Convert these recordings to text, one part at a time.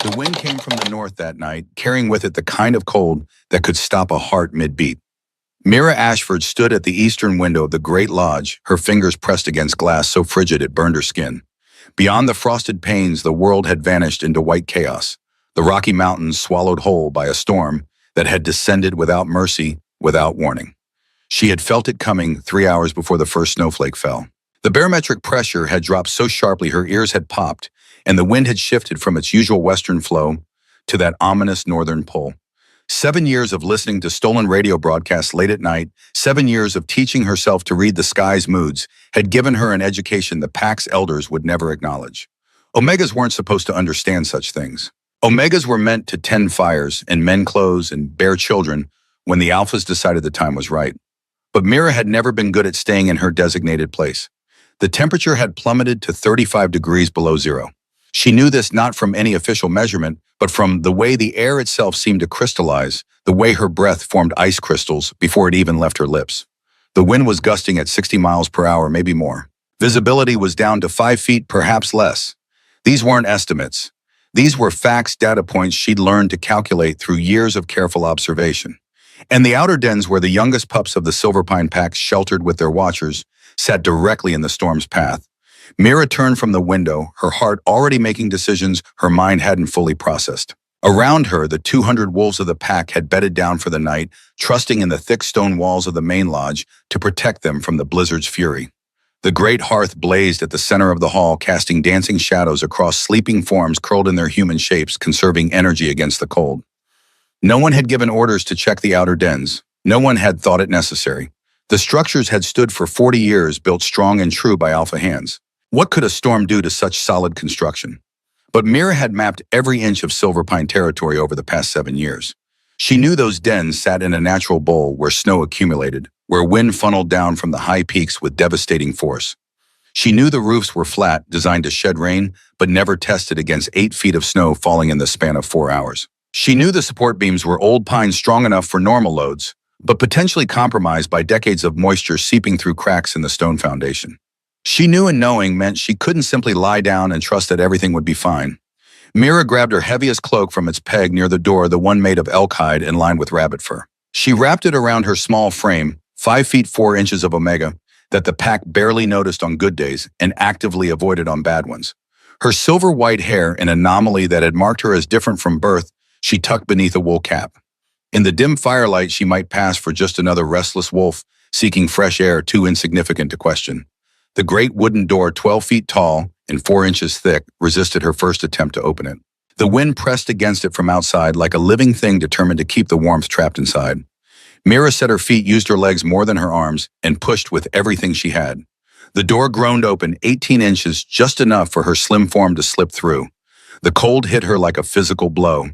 The wind came from the north that night, carrying with it the kind of cold that could stop a heart mid-beat. Mira Ashford stood at the eastern window of the Great Lodge, her fingers pressed against glass so frigid it burned her skin. Beyond the frosted panes, the world had vanished into white chaos, the Rocky Mountains swallowed whole by a storm that had descended without mercy, without warning. She had felt it coming 3 hours before the first snowflake fell. The barometric pressure had dropped so sharply her ears had popped, and the wind had shifted from its usual western flow to that ominous northern pull. 7 years of listening to stolen radio broadcasts late at night, 7 years of teaching herself to read the sky's moods, had given her an education the pack's elders would never acknowledge. Omegas weren't supposed to understand such things. Omegas were meant to tend fires and mend clothes and bear children when the alphas decided the time was right. But Mira had never been good at staying in her designated place. The temperature had plummeted to 35 degrees below zero. She knew this not from any official measurement, but from the way the air itself seemed to crystallize, the way her breath formed ice crystals before it even left her lips. The wind was gusting at 60 miles per hour, maybe more. Visibility was down to 5 feet, perhaps less. These weren't estimates. These were facts, data points she'd learned to calculate through years of careful observation. And the outer dens where the youngest pups of the Silverpine pack sheltered with their watchers sat directly in the storm's path. Mira turned from the window, her heart already making decisions her mind hadn't fully processed. Around her, the 200 wolves of the pack had bedded down for the night, trusting in the thick stone walls of the main lodge to protect them from the blizzard's fury. The great hearth blazed at the center of the hall, casting dancing shadows across sleeping forms curled in their human shapes, conserving energy against the cold. No one had given orders to check the outer dens. No one had thought it necessary. The structures had stood for 40 years, built strong and true by alpha hands. What could a storm do to such solid construction? But Mira had mapped every inch of Silverpine territory over the past 7 years. She knew those dens sat in a natural bowl where snow accumulated, where wind funneled down from the high peaks with devastating force. She knew the roofs were flat, designed to shed rain, but never tested against 8 feet of snow falling in the span of 4 hours. She knew the support beams were old pine strong enough for normal loads, but potentially compromised by decades of moisture seeping through cracks in the stone foundation. She knew, and knowing meant she couldn't simply lie down and trust that everything would be fine. Mira grabbed her heaviest cloak from its peg near the door, the one made of elk hide and lined with rabbit fur. She wrapped it around her small frame, 5 feet 4 inches of omega, that the pack barely noticed on good days and actively avoided on bad ones. Her silver-white hair, an anomaly that had marked her as different from birth, she tucked beneath a wool cap. In the dim firelight, she might pass for just another restless wolf seeking fresh air too insignificant to question. The great wooden door, 12 feet tall and 4 inches thick, resisted her first attempt to open it. The wind pressed against it from outside like a living thing determined to keep the warmth trapped inside. Mira set her feet, used her legs more than her arms, and pushed with everything she had. The door groaned open 18 inches, just enough for her slim form to slip through. The cold hit her like a physical blow.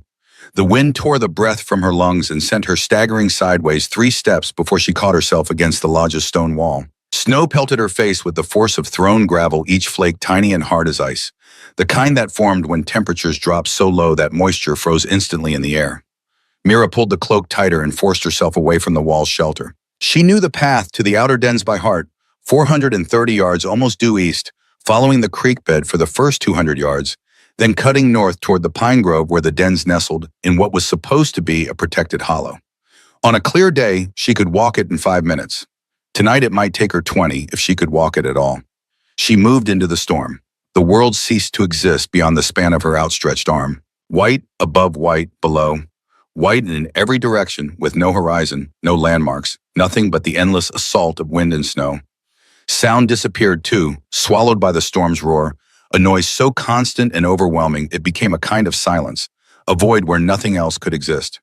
The wind tore the breath from her lungs and sent her staggering sideways 3 steps before she caught herself against the lodge's stone wall. Snow pelted her face with the force of thrown gravel, each flake tiny and hard as ice, the kind that formed when temperatures dropped so low that moisture froze instantly in the air. Mira pulled the cloak tighter and forced herself away from the wall's shelter. She knew the path to the outer dens by heart, 430 yards almost due east, following the creek bed for the first 200 yards, then cutting north toward the pine grove where the dens nestled in what was supposed to be a protected hollow. On a clear day, she could walk it in 5 minutes. Tonight it might take her 20 if she could walk it at all. She moved into the storm. The world ceased to exist beyond the span of her outstretched arm. White above white below. White in every direction with no horizon, no landmarks, nothing but the endless assault of wind and snow. Sound disappeared too, swallowed by the storm's roar, a noise so constant and overwhelming it became a kind of silence, a void where nothing else could exist.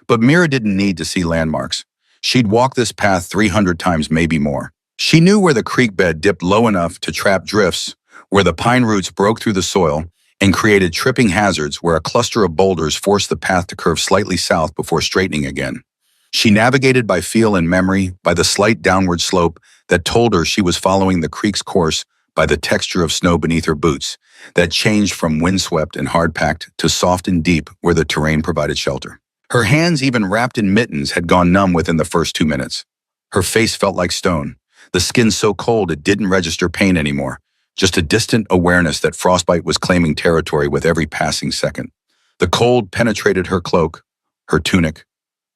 But Mira didn't need to see landmarks. She'd walked this path 300 times, maybe more. She knew where the creek bed dipped low enough to trap drifts, where the pine roots broke through the soil and created tripping hazards, where a cluster of boulders forced the path to curve slightly south before straightening again. She navigated by feel and memory, by the slight downward slope that told her she was following the creek's course, by the texture of snow beneath her boots that changed from windswept and hard-packed to soft and deep where the terrain provided shelter. Her hands, even wrapped in mittens, had gone numb within the first 2 minutes. Her face felt like stone, the skin so cold it didn't register pain anymore, just a distant awareness that frostbite was claiming territory with every passing second. The cold penetrated her cloak, her tunic,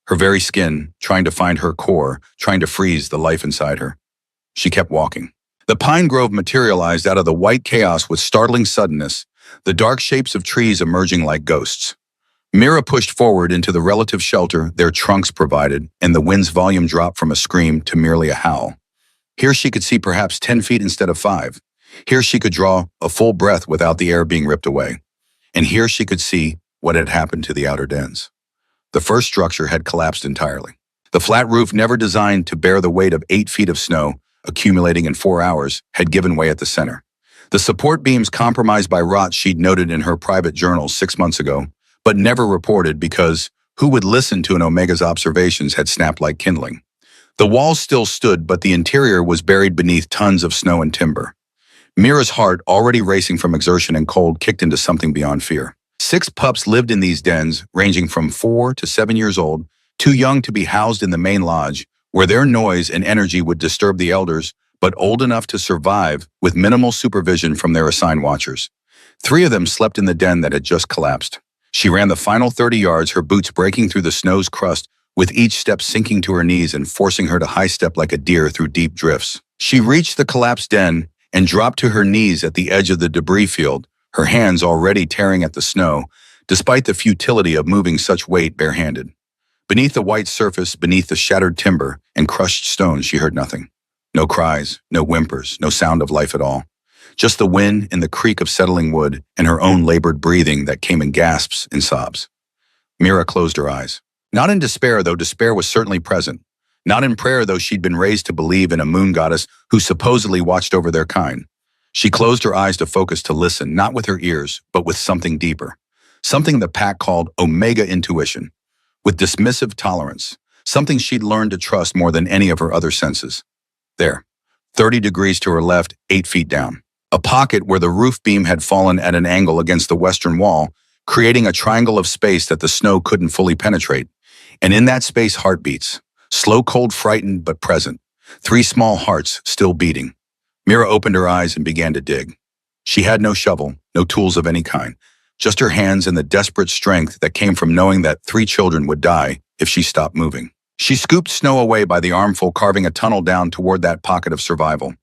her very skin, trying to find her core, trying to freeze the life inside her. She kept walking. The pine grove materialized out of the white chaos with startling suddenness, the dark shapes of trees emerging like ghosts. Mira pushed forward into the relative shelter their trunks provided, and the wind's volume dropped from a scream to merely a howl. Here she could see perhaps 10 feet instead of 5. Here she could draw a full breath without the air being ripped away. And here she could see what had happened to the outer dens. The first structure had collapsed entirely. The flat roof, never designed to bear the weight of 8 feet of snow, accumulating in 4 hours, had given way at the center. The support beams, compromised by rot, she'd noted in her private journals 6 months ago, but never reported because who would listen to an Omega's observations, had snapped like kindling. The walls still stood, but the interior was buried beneath tons of snow and timber. Mira's heart, already racing from exertion and cold, kicked into something beyond fear. 6 pups lived in these dens, ranging from 4 to 7 years old, too young to be housed in the main lodge, where their noise and energy would disturb the elders, but old enough to survive with minimal supervision from their assigned watchers. 3 of them slept in the den that had just collapsed. She ran the final 30 yards, her boots breaking through the snow's crust, with each step sinking to her knees and forcing her to high-step like a deer through deep drifts. She reached the collapsed den and dropped to her knees at the edge of the debris field, her hands already tearing at the snow, despite the futility of moving such weight barehanded. Beneath the white surface, beneath the shattered timber and crushed stones, she heard nothing. No cries, no whimpers, no sound of life at all. Just the wind and the creak of settling wood and her own labored breathing that came in gasps and sobs. Mira closed her eyes. Not in despair, though despair was certainly present. Not in prayer, though she'd been raised to believe in a moon goddess who supposedly watched over their kind. She closed her eyes to focus, to listen, not with her ears, but with something deeper. Something the pack called Omega intuition. With dismissive tolerance. Something she'd learned to trust more than any of her other senses. There, 30 degrees to her left, 8 feet down. A pocket where the roof beam had fallen at an angle against the western wall, creating a triangle of space that the snow couldn't fully penetrate. And in that space, heartbeats. Slow, cold, frightened, but present. 3 small hearts still beating. Mira opened her eyes and began to dig. She had no shovel, no tools of any kind, just her hands and the desperate strength that came from knowing that 3 children would die if she stopped moving. She scooped snow away by the armful, carving a tunnel down toward that pocket of survival.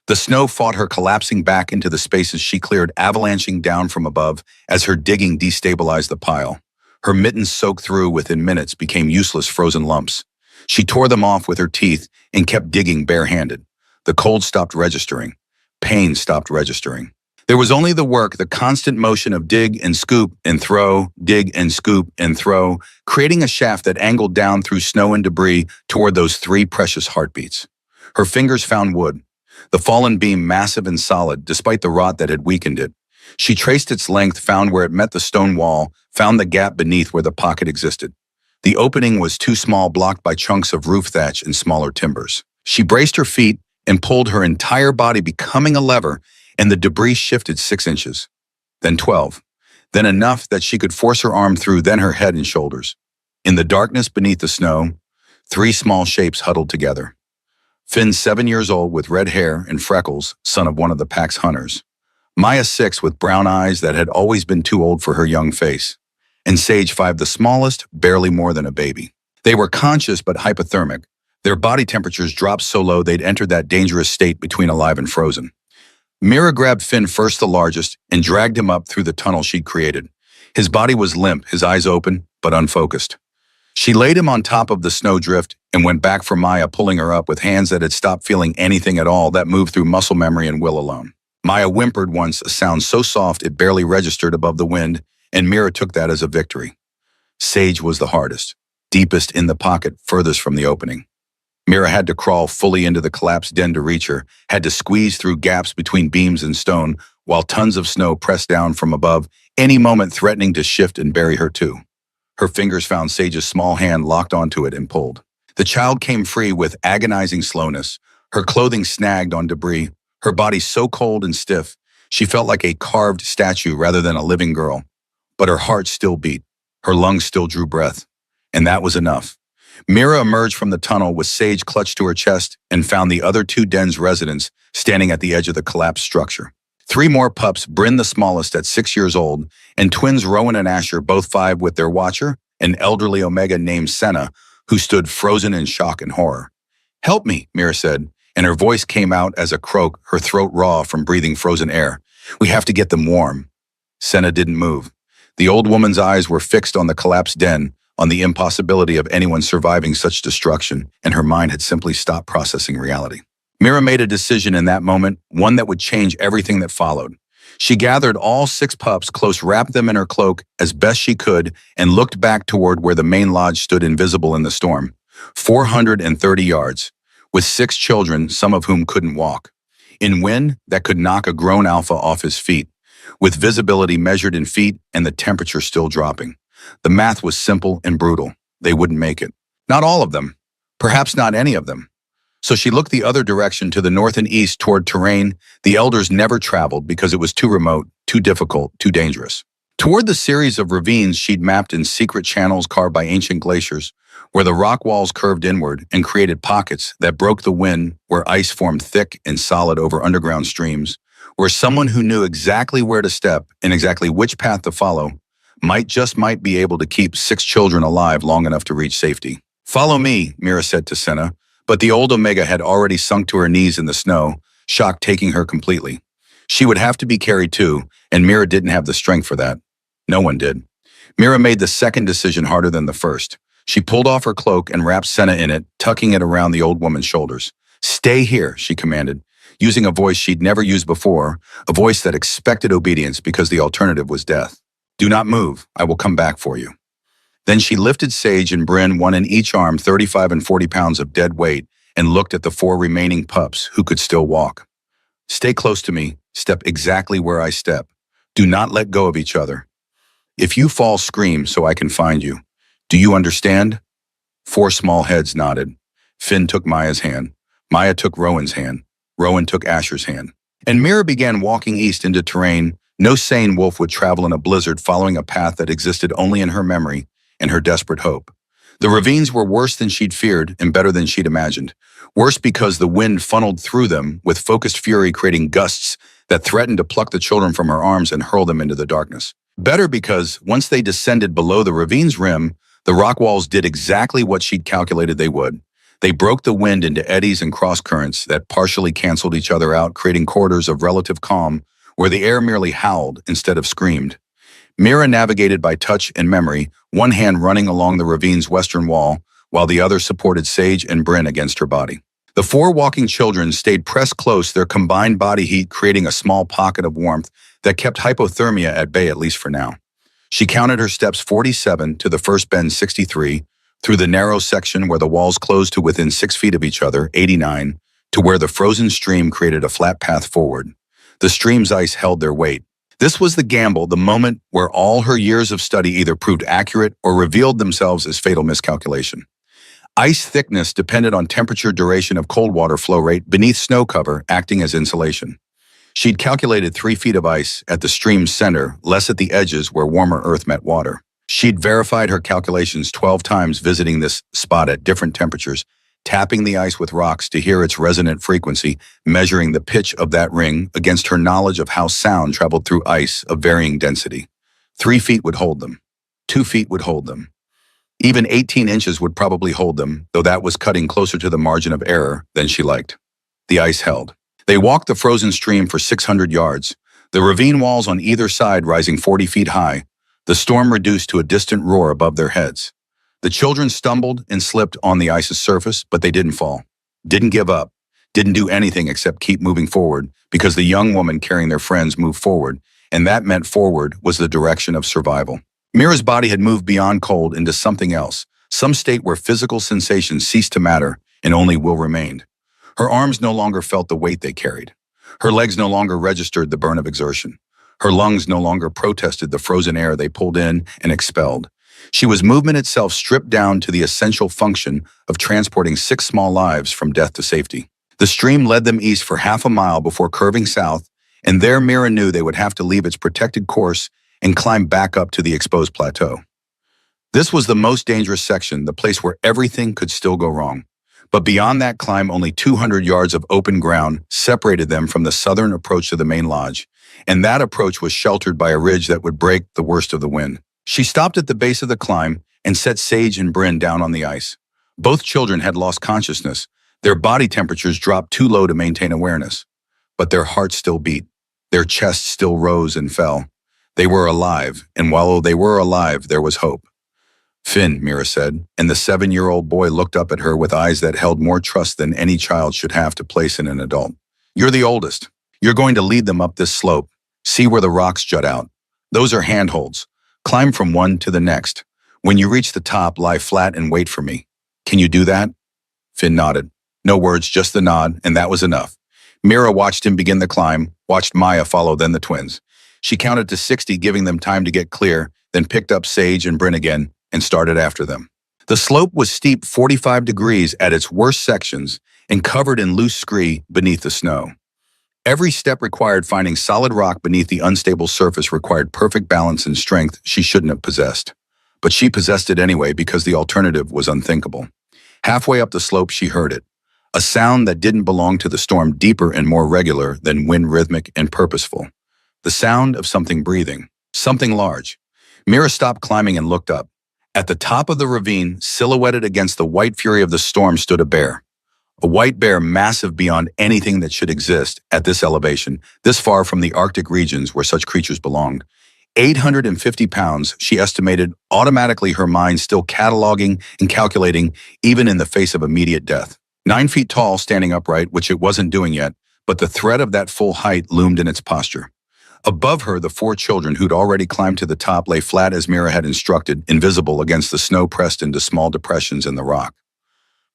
The snow fought her, collapsing back into the spaces she cleared, avalanching down from above as her digging destabilized the pile. Her mittens, soaked through within minutes, became useless frozen lumps. She tore them off with her teeth and kept digging barehanded. The cold stopped registering. Pain stopped registering. There was only the work, the constant motion of dig and scoop and throw, dig and scoop and throw, creating a shaft that angled down through snow and debris toward those 3 precious heartbeats. Her fingers found wood, the fallen beam massive and solid despite the rot that had weakened it. She traced its length, found where it met the stone wall, found the gap beneath where the pocket existed. The opening was too small, blocked by chunks of roof thatch and smaller timbers. She braced her feet and pulled her entire body, becoming a lever, and the debris shifted 6 inches, then 12, then enough that she could force her arm through, then her head and shoulders. In the darkness beneath the snow, 3 small shapes huddled together. Finn, 7 years old, with red hair and freckles, son of one of the pack's hunters. Maya, 6, with brown eyes that had always been too old for her young face. And Sage, 5, the smallest, barely more than a baby. They were conscious but hypothermic. Their body temperatures dropped so low they'd entered that dangerous state between alive and frozen. Mira grabbed Finn, first the largest, and dragged him up through the tunnel she'd created. His body was limp, his eyes open, but unfocused. She laid him on top of the snowdrift and went back for Maya, pulling her up with hands that had stopped feeling anything at all, that moved through muscle memory and will alone. Maya whimpered once, a sound so soft it barely registered above the wind, and Mira took that as a victory. Sage was the hardest, deepest in the pocket, furthest from the opening. Mira had to crawl fully into the collapsed den to reach her, had to squeeze through gaps between beams and stone, while tons of snow pressed down from above, any moment threatening to shift and bury her too. Her fingers found Sage's small hand, locked onto it, and pulled. The child came free with agonizing slowness, her clothing snagged on debris, her body so cold and stiff, she felt like a carved statue rather than a living girl. But her heart still beat, her lungs still drew breath, and that was enough. Mira emerged from the tunnel with Sage clutched to her chest and found the other 2 den's residents standing at the edge of the collapsed structure. Three more pups, Bryn the smallest at 6 years old, and twins Rowan and Asher, both 5, with their watcher, an elderly Omega named Senna, who stood frozen in shock and horror. "Help me," Mira said, and her voice came out as a croak, her throat raw from breathing frozen air. "We have to get them warm." Senna didn't move. The old woman's eyes were fixed on the collapsed den, on the impossibility of anyone surviving such destruction, and her mind had simply stopped processing reality. Mira made a decision in that moment, one that would change everything that followed. She gathered all 6 pups close, wrapped them in her cloak as best she could, and looked back toward where the main lodge stood invisible in the storm. 430 yards, with 6 children, some of whom couldn't walk. In wind that could knock a grown alpha off his feet, with visibility measured in feet and the temperature still dropping. The math was simple and brutal. They wouldn't make it. Not all of them. Perhaps not any of them. So she looked the other direction, to the north and east, toward terrain the elders never traveled because it was too remote, too difficult, too dangerous. Toward the series of ravines she'd mapped in secret channels carved by ancient glaciers, where the rock walls curved inward and created pockets that broke the wind, where ice formed thick and solid over underground streams, where someone who knew exactly where to step and exactly which path to follow might be able to keep 6 children alive long enough to reach safety. "Follow me," Mira said to Senna, but the old Omega had already sunk to her knees in the snow, shock taking her completely. She would have to be carried too, and Mira didn't have the strength for that. No one did. Mira made the second decision harder than the first. She pulled off her cloak and wrapped Senna in it, tucking it around the old woman's shoulders. "Stay here," she commanded, using a voice she'd never used before, a voice that expected obedience because the alternative was death. "Do not move. I will come back for you." Then she lifted Sage and Bryn, one in each arm, 35 and 40 pounds of dead weight, and looked at the 4 remaining pups who could still walk. "Stay close to me. Step exactly where I step. Do not let go of each other. If you fall, scream so I can find you. Do you understand?" 4 small heads nodded. Finn took Maya's hand. Maya took Rowan's hand. Rowan took Asher's hand. And Mira began walking east into terrain no sane wolf would travel in a blizzard, following a path that existed only in her memory and her desperate hope. The ravines were worse than she'd feared and better than she'd imagined. Worse because the wind funneled through them with focused fury, creating gusts that threatened to pluck the children from her arms and hurl them into the darkness. Better because once they descended below the ravine's rim, the rock walls did exactly what she'd calculated they would. They broke the wind into eddies and cross currents that partially canceled each other out, creating corridors of relative calm where the air merely howled instead of screamed. Mira navigated by touch and memory, one hand running along the ravine's western wall, while the other supported Sage and Bryn against her body. The 4 walking children stayed pressed close, their combined body heat creating a small pocket of warmth that kept hypothermia at bay, at least for now. She counted her steps, 47, to the first bend, 63, through the narrow section where the walls closed to within 6 feet of each other, 89, to where the frozen stream created a flat path forward. The stream's ice held their weight. This was the gamble, the moment where all her years of study either proved accurate or revealed themselves as fatal miscalculation. Ice thickness depended on temperature, duration of cold water flow rate beneath snow cover, acting as insulation. She'd calculated 3 feet of ice at the stream's center, less at the edges where warmer earth met water. She'd verified her calculations 12 times, visiting this spot at different temperatures, tapping the ice with rocks to hear its resonant frequency, measuring the pitch of that ring against her knowledge of how sound traveled through ice of varying density. 3 feet would hold them. 2 feet would hold them. Even 18 inches would probably hold them, though that was cutting closer to the margin of error than she liked. The ice held. They walked the frozen stream for 600 yards, the ravine walls on either side rising 40 feet high, the storm reduced to a distant roar above their heads. The children stumbled and slipped on the ice's surface, but they didn't fall, didn't give up, didn't do anything except keep moving forward, because the young woman carrying their friends moved forward, and that meant forward was the direction of survival. Mira's body had moved beyond cold into something else, some state where physical sensations ceased to matter and only will remained. Her arms no longer felt the weight they carried. Her legs no longer registered the burn of exertion. Her lungs no longer protested the frozen air they pulled in and expelled. She was movement itself, stripped down to the essential function of transporting 6 small lives from death to safety. The stream led them east for half a mile before curving south, and there Mira knew they would have to leave its protected course and climb back up to the exposed plateau. This was the most dangerous section, the place where everything could still go wrong. But beyond that climb, only 200 yards of open ground separated them from the southern approach to the main lodge, and that approach was sheltered by a ridge that would break the worst of the wind. She stopped at the base of the climb and set Sage and Bryn down on the ice. Both children had lost consciousness. Their body temperatures dropped too low to maintain awareness. But their hearts still beat. Their chests still rose and fell. They were alive, and while they were alive, there was hope. Finn, Mira said, and the 7-year-old boy looked up at her with eyes that held more trust than any child should have to place in an adult. You're the oldest. You're going to lead them up this slope. See where the rocks jut out. Those are handholds. Climb from one to the next. When you reach the top, lie flat and wait for me. Can you do that? Finn nodded. No words, just the nod, and that was enough. Mira watched him begin the climb, watched Maya follow, then the twins. She counted to 60, giving them time to get clear, then picked up Sage and Bryn again and started after them. The slope was steep 45 degrees at its worst sections and covered in loose scree beneath the snow. Every step required finding solid rock beneath the unstable surface, required perfect balance and strength she shouldn't have possessed. But she possessed it anyway because the alternative was unthinkable. Halfway up the slope, she heard it. A sound that didn't belong to the storm, deeper and more regular than wind, rhythmic and purposeful. The sound of something breathing, something large. Mira stopped climbing and looked up. At the top of the ravine, silhouetted against the white fury of the storm, stood a bear. A white bear, massive beyond anything that should exist at this elevation, this far from the Arctic regions where such creatures belonged. 850 pounds, she estimated, automatically, her mind still cataloging and calculating, even in the face of immediate death. 9 feet tall, standing upright, which it wasn't doing yet, but the threat of that full height loomed in its posture. Above her, the 4 children who'd already climbed to the top lay flat as Mira had instructed, invisible against the snow pressed into small depressions in the rock.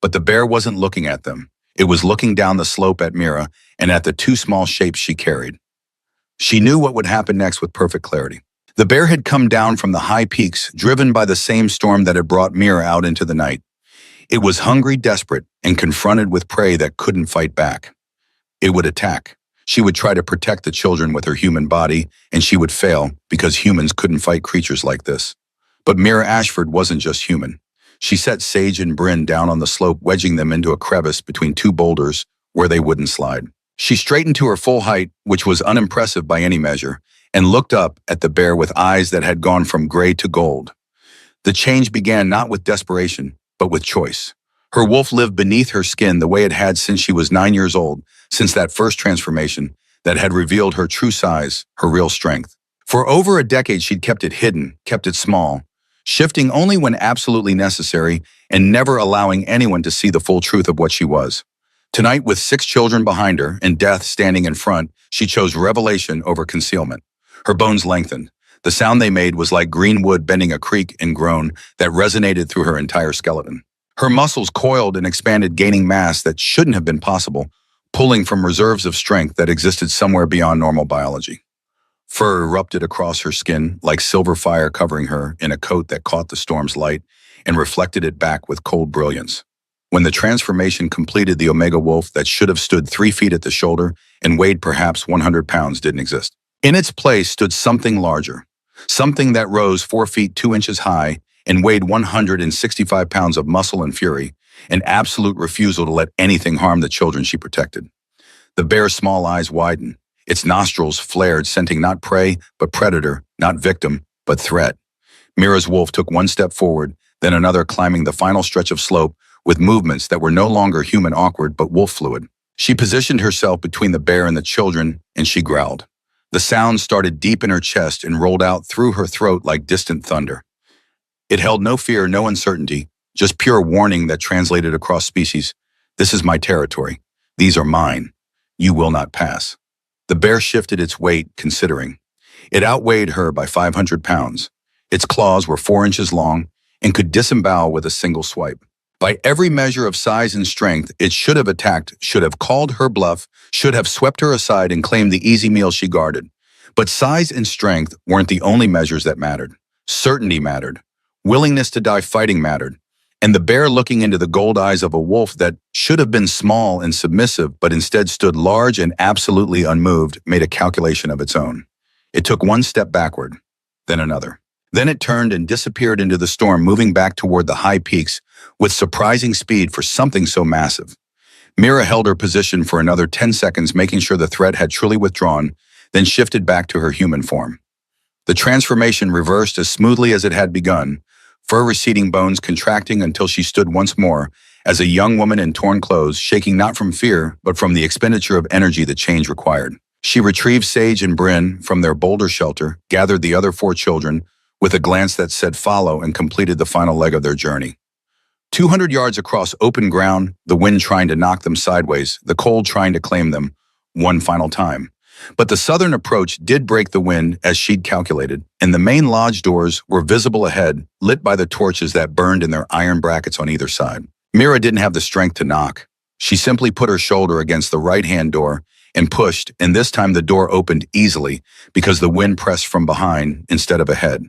But the bear wasn't looking at them. It was looking down the slope at Mira and at the 2 small shapes she carried. She knew what would happen next with perfect clarity. The bear had come down from the high peaks, driven by the same storm that had brought Mira out into the night. It was hungry, desperate, and confronted with prey that couldn't fight back. It would attack. She would try to protect the children with her human body, and she would fail because humans couldn't fight creatures like this. But Mira Ashford wasn't just human. She set Sage and Bryn down on the slope, wedging them into a crevice between 2 boulders where they wouldn't slide. She straightened to her full height, which was unimpressive by any measure, and looked up at the bear with eyes that had gone from gray to gold. The change began not with desperation, but with choice. Her wolf lived beneath her skin the way it had since she was 9 years old, since that first transformation that had revealed her true size, her real strength. For over a decade, she'd kept it hidden, kept it small, shifting only when absolutely necessary and never allowing anyone to see the full truth of what she was. Tonight, with 6 children behind her and death standing in front, she chose revelation over concealment. Her bones lengthened. The sound they made was like green wood bending a creak and groan that resonated through her entire skeleton. Her muscles coiled and expanded, gaining mass that shouldn't have been possible, pulling from reserves of strength that existed somewhere beyond normal biology. Fur erupted across her skin like silver fire, covering her in a coat that caught the storm's light and reflected it back with cold brilliance. When the transformation completed, the Omega Wolf that should have stood 3 feet at the shoulder and weighed perhaps 100 pounds didn't exist. In its place stood something larger, something that rose 4 feet 2 inches high and weighed 165 pounds of muscle and fury, an absolute refusal to let anything harm the children she protected. The bear's small eyes widened. Its nostrils flared, scenting not prey, but predator, not victim, but threat. Mira's wolf took 1 step forward, then another, climbing the final stretch of slope with movements that were no longer human awkward, but wolf fluid. She positioned herself between the bear and the children, and she growled. The sound started deep in her chest and rolled out through her throat like distant thunder. It held no fear, no uncertainty, just pure warning that translated across species. This is my territory. These are mine. You will not pass. The bear shifted its weight, considering. It outweighed her by 500 pounds. Its claws were 4 inches long and could disembowel with a single swipe. By every measure of size and strength, it should have attacked, should have called her bluff, should have swept her aside and claimed the easy meal she guarded. But size and strength weren't the only measures that mattered. Certainty mattered. Willingness to die fighting mattered. And the bear, looking into the gold eyes of a wolf that should have been small and submissive but instead stood large and absolutely unmoved, made a calculation of its own. It took 1 step backward, then another. Then it turned and disappeared into the storm, moving back toward the high peaks with surprising speed for something so massive. Mira held her position for another 10 seconds, making sure the threat had truly withdrawn, then shifted back to her human form. The transformation reversed as smoothly as it had begun, fur receding, bones contracting until she stood once more as a young woman in torn clothes, shaking not from fear, but from the expenditure of energy the change required. She retrieved Sage and Bryn from their boulder shelter, gathered the other 4 children with a glance that said follow, and completed the final leg of their journey. 200 yards across open ground, the wind trying to knock them sideways, the cold trying to claim them one final time. But the southern approach did break the wind as she'd calculated, and the main lodge doors were visible ahead, lit by the torches that burned in their iron brackets on either side. Mira didn't have the strength to knock. She simply put her shoulder against the right-hand door and pushed, and this time the door opened easily because the wind pressed from behind instead of ahead.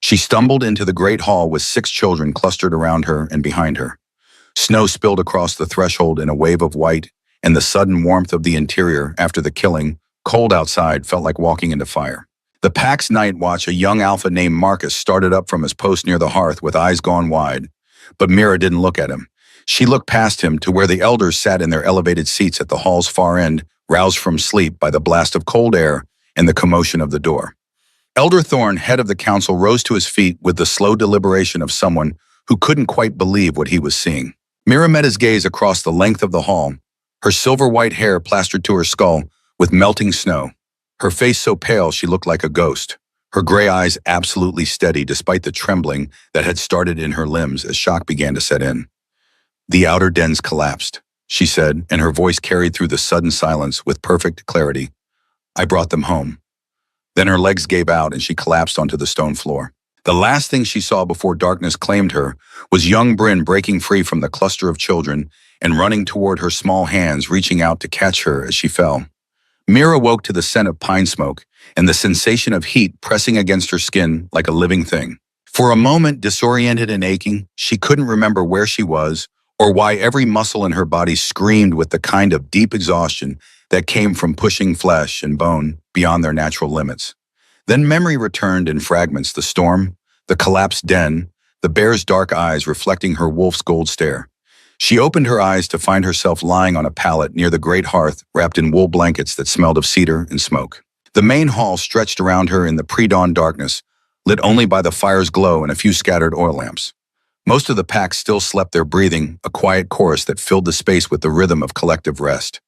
She stumbled into the great hall with 6 children clustered around her and behind her. Snow spilled across the threshold in a wave of white, and the sudden warmth of the interior after the killing, cold outside, felt like walking into fire. The pack's night watch, a young alpha named Marcus, started up from his post near the hearth with eyes gone wide. But Mira didn't look at him. She looked past him to where the elders sat in their elevated seats at the hall's far end, roused from sleep by the blast of cold air and the commotion of the door. Elder Thorne, head of the council, rose to his feet with the slow deliberation of someone who couldn't quite believe what he was seeing. Mira met his gaze across the length of the hall, her silver-white hair plastered to her skull with melting snow, her face so pale she looked like a ghost, her gray eyes absolutely steady despite the trembling that had started in her limbs as shock began to set in. "The outer dens collapsed," she said, and her voice carried through the sudden silence with perfect clarity. "I brought them home." Then her legs gave out and she collapsed onto the stone floor. The last thing she saw before darkness claimed her was young Bryn breaking free from the cluster of children and running toward her, small hands reaching out to catch her as she fell. Mira woke to the scent of pine smoke and the sensation of heat pressing against her skin like a living thing. For a moment, disoriented and aching, she couldn't remember where she was or why every muscle in her body screamed with the kind of deep exhaustion that came from pushing flesh and bone beyond their natural limits. Then memory returned in fragments: the storm, the collapsed den, the bear's dark eyes reflecting her wolf's gold stare. She opened her eyes to find herself lying on a pallet near the great hearth, wrapped in wool blankets that smelled of cedar and smoke. The main hall stretched around her in the pre-dawn darkness, lit only by the fire's glow and a few scattered oil lamps. Most of the pack still slept their breathing, a quiet chorus that filled the space with the rhythm of collective rest.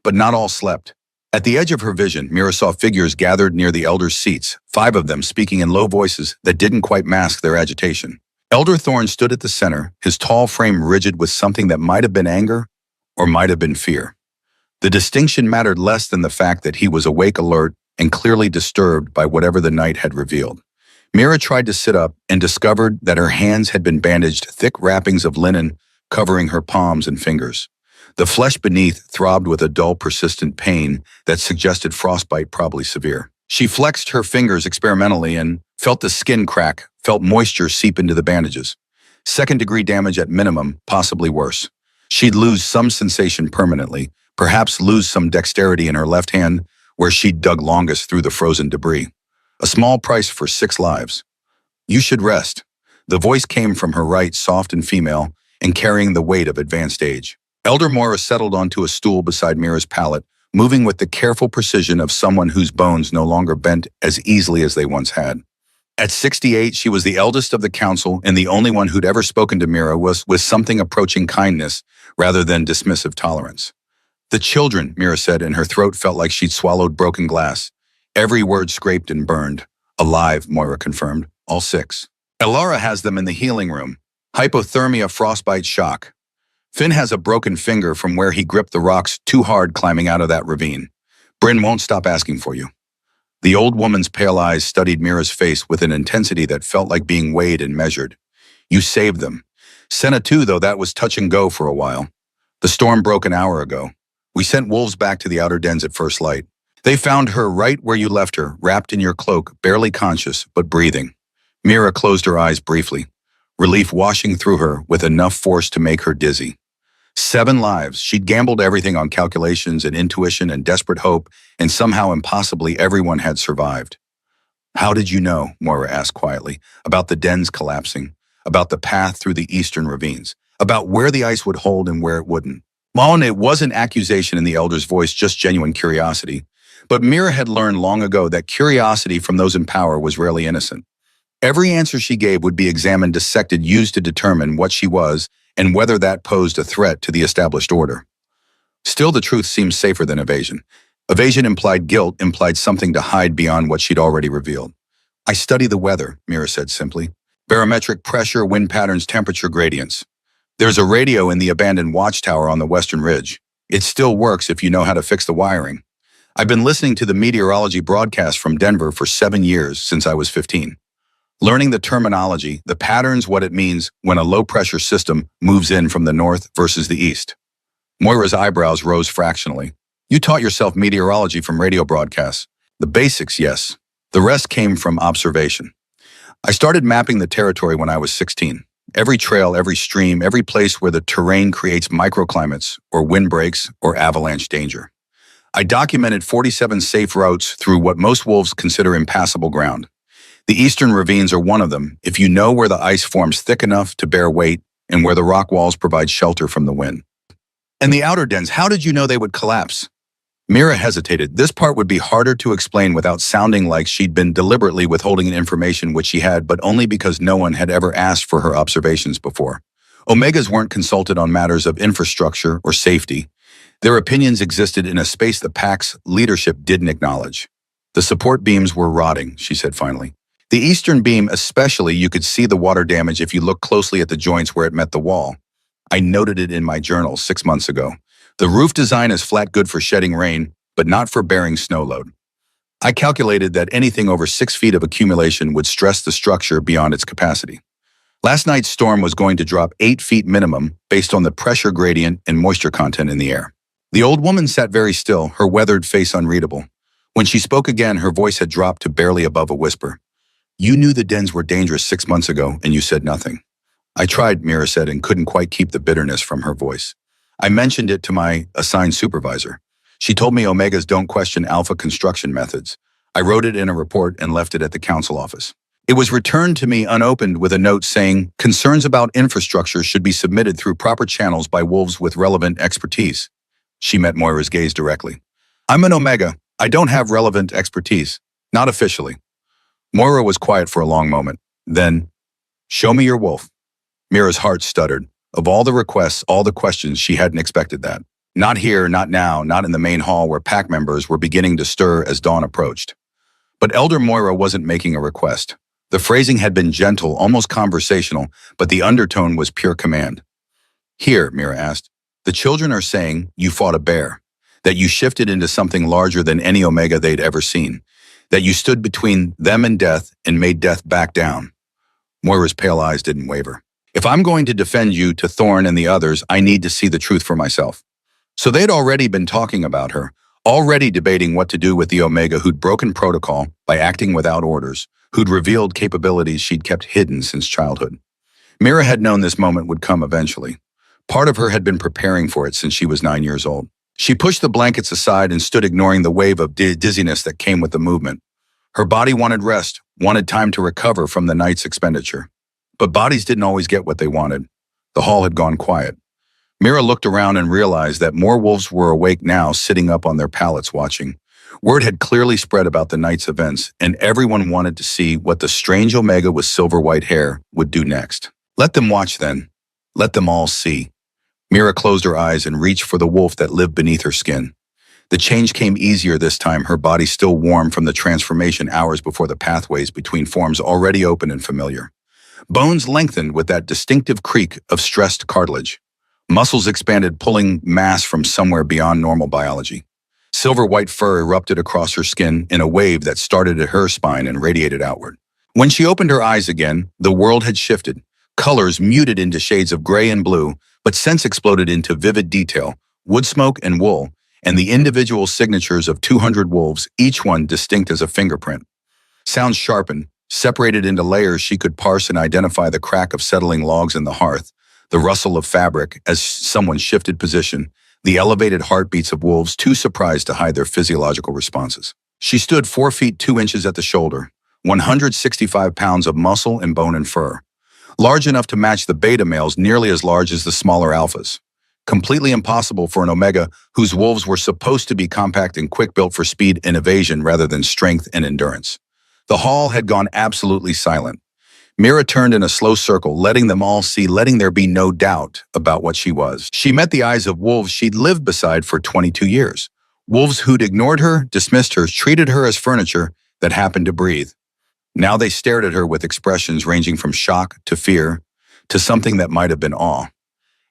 But not all slept. At the edge of her vision, Mira saw figures gathered near the elders' seats, 5 of them speaking in low voices that didn't quite mask their agitation. Elder Thorne stood at the center, his tall frame rigid with something that might have been anger or might have been fear. The distinction mattered less than the fact that he was awake, alert, and clearly disturbed by whatever the night had revealed. Mira tried to sit up and discovered that her hands had been bandaged, thick wrappings of linen covering her palms and fingers. The flesh beneath throbbed with a dull, persistent pain that suggested frostbite, probably severe. She flexed her fingers experimentally and felt the skin crack, felt moisture seep into the bandages. Second-degree damage at minimum, possibly worse. She'd lose some sensation permanently, perhaps lose some dexterity in her left hand, where she'd dug longest through the frozen debris. A small price for 6 lives. "You should rest." The voice came from her right, soft and female, and carrying the weight of advanced age. Elder Moira settled onto a stool beside Mira's pallet, moving with the careful precision of someone whose bones no longer bent as easily as they once had. At 68, she was the eldest of the council and the only one who'd ever spoken to Mira with something approaching kindness rather than dismissive tolerance. "The children," Mira said, and her throat felt like she'd swallowed broken glass. Every word scraped and burned. "Alive," Moira confirmed. "All 6. Elara has them in the healing room. Hypothermia, frostbite, shock. Finn has a broken finger from where he gripped the rocks too hard climbing out of that ravine. Bryn won't stop asking for you." The old woman's pale eyes studied Mira's face with an intensity that felt like being weighed and measured. "You saved them. Senna too, though that was touch and go for a while. The storm broke an hour ago. We sent wolves back to the outer dens at first light. They found her right where you left her, wrapped in your cloak, barely conscious, but breathing." Mira closed her eyes briefly, relief washing through her with enough force to make her dizzy. 7 lives. She'd gambled everything on calculations and intuition and desperate hope, and somehow impossibly everyone had survived. "How did you know?" Moira asked quietly. "About the dens collapsing, about the path through the eastern ravines, about where the ice would hold and where it wouldn't." It wasn't accusation in the elder's voice, just genuine curiosity. But Mira had learned long ago that curiosity from those in power was rarely innocent. Every answer she gave would be examined, dissected, used to determine what she was and whether that posed a threat to the established order. Still, the truth seemed safer than evasion. Evasion implied guilt, implied something to hide beyond what she'd already revealed. I study the weather, Mira said simply. Barometric pressure, wind patterns, temperature gradients. There's a radio in the abandoned watchtower on the western ridge. It still works if you know how to fix the wiring. I've been listening to the meteorology broadcast from Denver for 7 years, since I was 15. Learning the terminology, the patterns, what it means when a low-pressure system moves in from the north versus the east. Moira's eyebrows rose fractionally. You taught yourself meteorology from radio broadcasts. The basics, yes. The rest came from observation. I started mapping the territory when I was 16. Every trail, every stream, every place where the terrain creates microclimates or windbreaks or avalanche danger. I documented 47 safe routes through what most wolves consider impassable ground. The eastern ravines are one of them, if you know where the ice forms thick enough to bear weight and where the rock walls provide shelter from the wind. And the outer dens, how did you know they would collapse? Mira hesitated. This part would be harder to explain without sounding like she'd been deliberately withholding information which she had, but only because no one had ever asked for her observations before. Omegas weren't consulted on matters of infrastructure or safety. Their opinions existed in a space the pack's leadership didn't acknowledge. The support beams were rotting, she said finally. The eastern beam especially, you could see the water damage if you looked closely at the joints where it met the wall. I noted it in my journal 6 months ago. The roof design is flat, good for shedding rain, but not for bearing snow load. I calculated that anything over 6 feet of accumulation would stress the structure beyond its capacity. Last night's storm was going to drop 8 feet minimum based on the pressure gradient and moisture content in the air. The old woman sat very still, her weathered face unreadable. When she spoke again, her voice had dropped to barely above a whisper. You knew the dens were dangerous 6 months ago, and you said nothing. I tried, Mira said, and couldn't quite keep the bitterness from her voice. I mentioned it to my assigned supervisor. She told me Omegas don't question alpha construction methods. I wrote it in a report and left it at the council office. It was returned to me unopened with a note saying, concerns about infrastructure should be submitted through proper channels by wolves with relevant expertise. She met Moira's gaze directly. I'm an Omega. I don't have relevant expertise. Not officially. Moira was quiet for a long moment. Then, show me your wolf. Mira's heart stuttered. Of all the requests, all the questions, she hadn't expected that. Not here, not now, not in the main hall where pack members were beginning to stir as dawn approached. But Elder Moira wasn't making a request. The phrasing had been gentle, almost conversational, but the undertone was pure command. Here, Mira asked, the children are saying you fought a bear, that you shifted into something larger than any Omega they'd ever seen, that you stood between them and death and made death back down. Moira's pale eyes didn't waver. If I'm going to defend you to Thorn and the others, I need to see the truth for myself. So they'd already been talking about her, already debating what to do with the Omega who'd broken protocol by acting without orders, who'd revealed capabilities she'd kept hidden since childhood. Mira had known this moment would come eventually. Part of her had been preparing for it since she was 9 years old. She pushed the blankets aside and stood ignoring the wave of dizziness that came with the movement. Her body wanted rest, wanted time to recover from the night's expenditure. But bodies didn't always get what they wanted. The hall had gone quiet. Mira looked around and realized that more wolves were awake now, sitting up on their pallets watching. Word had clearly spread about the night's events, and everyone wanted to see what the strange Omega with silver-white hair would do next. Let them watch then. Let them all see. Mira closed her eyes and reached for the wolf that lived beneath her skin. The change came easier this time, her body still warm from the transformation hours before, the pathways between forms already open and familiar. Bones lengthened with that distinctive creak of stressed cartilage. Muscles expanded, pulling mass from somewhere beyond normal biology. Silver-white fur erupted across her skin in a wave that started at her spine and radiated outward. When she opened her eyes again, the world had shifted. Colors muted into shades of gray and blue, but scents exploded into vivid detail, wood smoke and wool, and the individual signatures of 200 wolves, each one distinct as a fingerprint. Sounds sharpened, separated into layers she could parse and identify: the crack of settling logs in the hearth, the rustle of fabric as someone shifted position, the elevated heartbeats of wolves too surprised to hide their physiological responses. She stood 4 feet 2 inches at the shoulder, 165 pounds of muscle and bone and fur, large enough to match the beta males, nearly as large as the smaller alphas. completely impossible for an Omega whose wolves were supposed to be compact and quick-built for speed and evasion rather than strength and endurance. The hall had gone absolutely silent. Mira turned in a slow circle, letting them all see, letting there be no doubt about what she was. She met the eyes of wolves she'd lived beside for 22 years. Wolves who'd ignored her, dismissed her, treated her as furniture that happened to breathe. Now they stared at her with expressions ranging from shock to fear to something that might have been awe.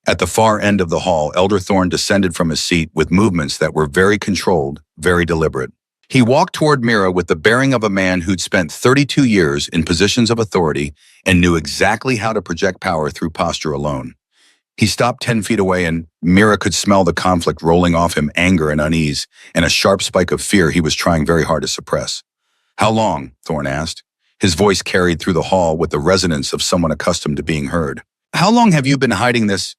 At the far end of the hall, Elder Thorne descended from his seat with movements that were very controlled, very deliberate. He walked toward Mira with the bearing of a man who'd spent 32 years in positions of authority and knew exactly how to project power through posture alone. He stopped 10 feet away and Mira could smell the conflict rolling off him, anger and unease, and a sharp spike of fear he was trying very hard to suppress. "How long?" Thorne asked. His voice carried through the hall with the resonance of someone accustomed to being heard. "How long have you been hiding this?"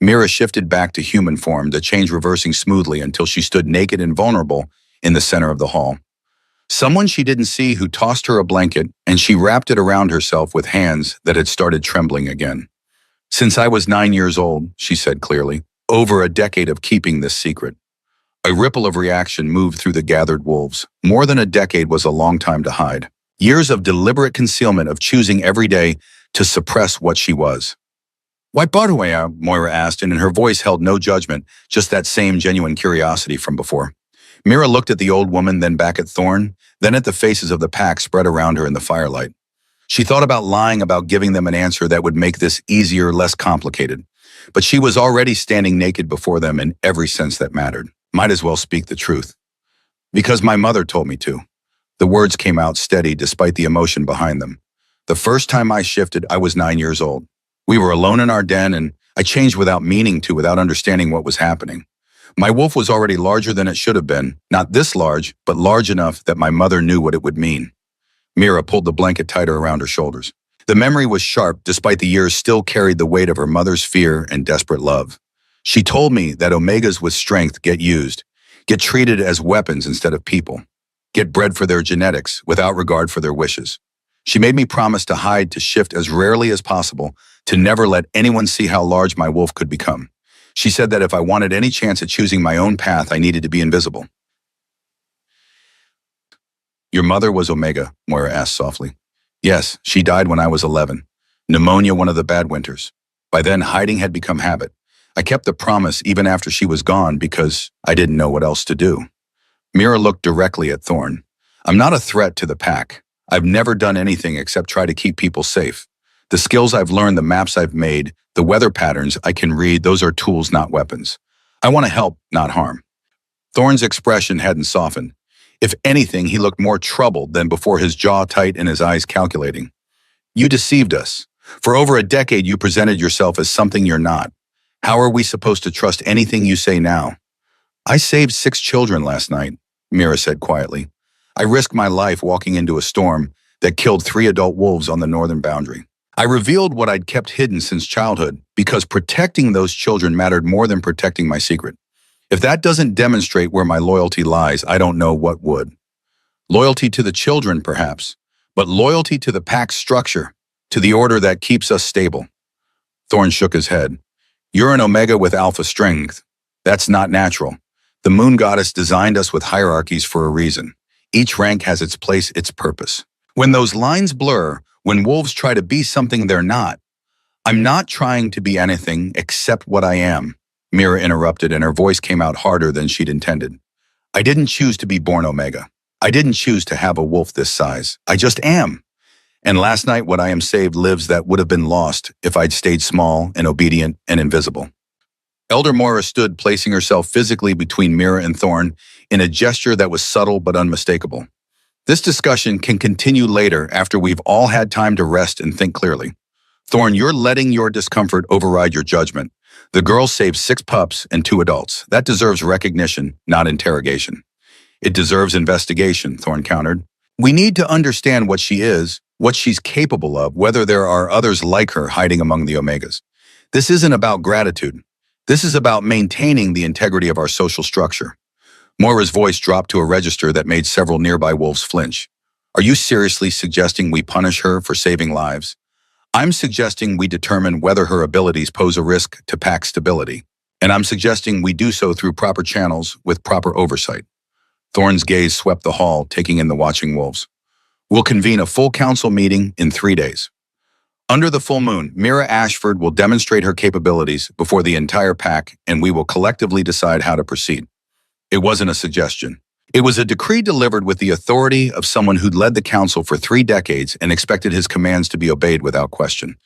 Mira shifted back to human form, the change reversing smoothly until she stood naked and vulnerable in the center of the hall. Someone she didn't see who tossed her a blanket, and she wrapped it around herself with hands that had started trembling again. "Since I was 9 years old," she said clearly, "over a decade of keeping this secret." A ripple of reaction moved through the gathered wolves. More than a decade was a long time to hide. Years of deliberate concealment, of choosing every day to suppress what she was. "Why, Bartaway?" Moira asked, and in her voice held no judgment, just that same genuine curiosity from before. Mira looked at the old woman, then back at Thorne, then at the faces of the pack spread around her in the firelight. She thought about lying, about giving them an answer that would make this easier, less complicated. But she was already standing naked before them in every sense that mattered. Might as well speak the truth. "Because my mother told me to." The words came out steady despite the emotion behind them. "The first time I shifted, I was 9 years old. We were alone in our den, and I changed without meaning to, without understanding what was happening. My wolf was already larger than it should have been, not this large, but large enough that my mother knew what it would mean." Mira pulled the blanket tighter around her shoulders. The memory was sharp, despite the years still carried the weight of her mother's fear and desperate love. "She told me that Omegas with strength get used, get treated as weapons instead of people, get bred for their genetics without regard for their wishes. She made me promise to hide, to shift as rarely as possible, to never let anyone see how large my wolf could become. She said that if I wanted any chance at choosing my own path, I needed to be invisible." "Your mother was Omega?" Moira asked softly. "Yes, she died when I was 11. Pneumonia one of the bad winters. By then, hiding had become habit. I kept the promise even after she was gone because I didn't know what else to do." Mira looked directly at Thorne. "I'm not a threat to the pack. I've never done anything except try to keep people safe. The skills I've learned, the maps I've made, the weather patterns I can read, those are tools, not weapons. I want to help, not harm." Thorne's expression hadn't softened. If anything, he looked more troubled than before, his jaw tight and his eyes calculating. "You deceived us. For over a decade, you presented yourself as something you're not. How are we supposed to trust anything you say now?" "I saved 6 children last night," Mira said quietly. "I risked my life walking into a storm that killed 3 adult wolves on the northern boundary. I revealed what I'd kept hidden since childhood because protecting those children mattered more than protecting my secret. If that doesn't demonstrate where my loyalty lies, I don't know what would. Loyalty to the children, perhaps, but loyalty to the pack's structure, to the order that keeps us stable." Thorne shook his head. "You're an Omega with alpha strength. That's not natural. The moon goddess designed us with hierarchies for a reason. Each rank has its place, its purpose. When those lines blur, when wolves try to be something they're not, I'm not trying to be anything except what I am." Mira interrupted, and her voice came out harder than she'd intended. "I didn't choose to be born Omega. I didn't choose to have a wolf this size. I just am. And last night, what I am saved lives that would have been lost if I'd stayed small and obedient and invisible." Elder Moira stood, placing herself physically between Mira and Thorne in a gesture that was subtle but unmistakable. "This discussion can continue later after we've all had time to rest and think clearly. Thorne, you're letting your discomfort override your judgment. The girl saved 6 pups and 2 adults. That deserves recognition, not interrogation." "It deserves investigation," Thorne countered. "We need to understand what she is, what she's capable of, whether there are others like her hiding among the Omegas. This isn't about gratitude. This is about maintaining the integrity of our social structure." Moira's voice dropped to a register that made several nearby wolves flinch. "Are you seriously suggesting we punish her for saving lives?" "I'm suggesting we determine whether her abilities pose a risk to pack stability." And I'm suggesting we do so through proper channels with proper oversight. Thorne's gaze swept the hall, taking in the watching wolves. We'll convene a full council meeting in 3 days. Under the full moon, Mira Ashford will demonstrate her capabilities before the entire pack, and we will collectively decide how to proceed. It wasn't a suggestion. It was a decree delivered with the authority of someone who'd led the council for 3 decades and expected his commands to be obeyed without question.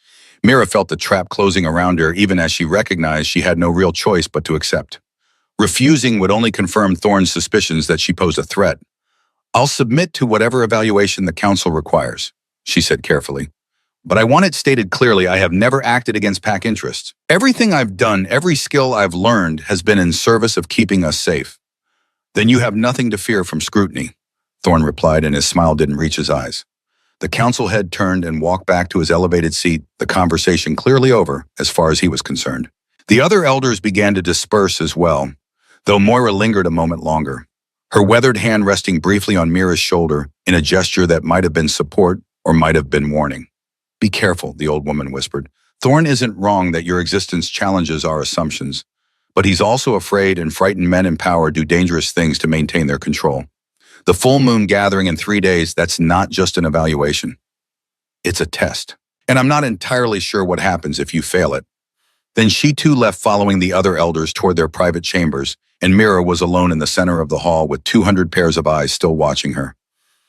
Mira felt the trap closing around her even as she recognized she had no real choice but to accept. Refusing would only confirm Thorne's suspicions that she posed a threat. I'll submit to whatever evaluation the council requires, she said carefully. But I want it stated clearly I have never acted against pack interests. Everything I've done, every skill I've learned has been in service of keeping us safe. Then you have nothing to fear from scrutiny, Thorne replied, and his smile didn't reach his eyes. The council head turned and walked back to his elevated seat, the conversation clearly over as far as he was concerned. The other elders began to disperse as well, though Moira lingered a moment longer, her weathered hand resting briefly on Mira's shoulder in a gesture that might have been support or might have been warning. Be careful, the old woman whispered. Thorne isn't wrong that your existence challenges our assumptions, but he's also afraid and frightened men in power do dangerous things to maintain their control. The full moon gathering in 3 days, that's not just an evaluation. It's a test. And I'm not entirely sure what happens if you fail it. Then she too left, following the other elders toward their private chambers, and Mira was alone in the center of the hall with 200 pairs of eyes still watching her.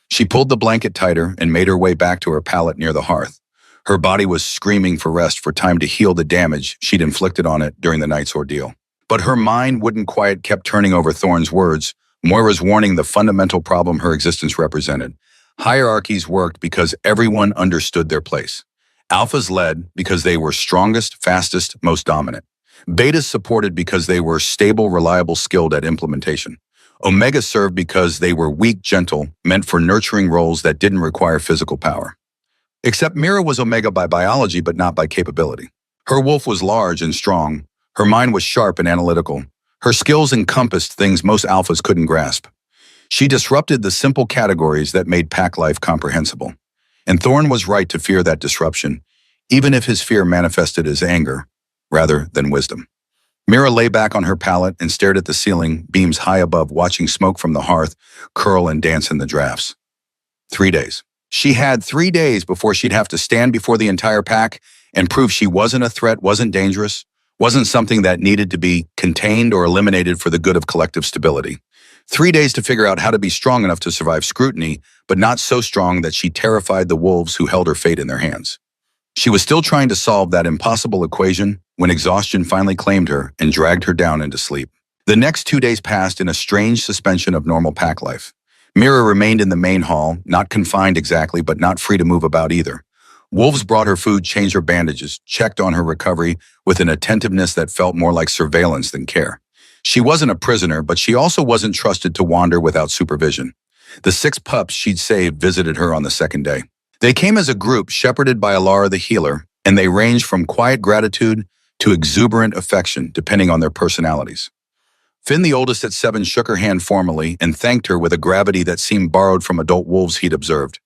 She pulled the blanket tighter and made her way back to her pallet near the hearth. Her body was screaming for rest, for time to heal the damage she'd inflicted on it during the night's ordeal. But her mind wouldn't quiet, kept turning over Thorne's words, Moira's warning, the fundamental problem her existence represented. Hierarchies worked because everyone understood their place. Alphas led because they were strongest, fastest, most dominant. Betas supported because they were stable, reliable, skilled at implementation. Omega served because they were weak, gentle, meant for nurturing roles that didn't require physical power. Except Mira was Omega by biology, but not by capability. Her wolf was large and strong. Her mind was sharp and analytical. Her skills encompassed things most alphas couldn't grasp. She disrupted the simple categories that made pack life comprehensible. And Thorne was right to fear that disruption, even if his fear manifested as anger, rather than wisdom. Mira lay back on her pallet and stared at the ceiling, beams high above, watching smoke from the hearth curl and dance in the drafts. 3 days. She had 3 days before she'd have to stand before the entire pack and prove she wasn't a threat, wasn't dangerous, wasn't something that needed to be contained or eliminated for the good of collective stability. 3 days to figure out how to be strong enough to survive scrutiny, but not so strong that she terrified the wolves who held her fate in their hands. She was still trying to solve that impossible equation when exhaustion finally claimed her and dragged her down into sleep. The next 2 days passed in a strange suspension of normal pack life. Mira remained in the main hall, not confined exactly, but not free to move about either. Wolves brought her food, changed her bandages, checked on her recovery with an attentiveness that felt more like surveillance than care. She wasn't a prisoner, but she also wasn't trusted to wander without supervision. The 6 pups she'd saved visited her on the second day. They came as a group, shepherded by Alara the healer, and they ranged from quiet gratitude to exuberant affection, depending on their personalities. Finn, the oldest at 7, shook her hand formally and thanked her with a gravity that seemed borrowed from adult wolves he'd observed.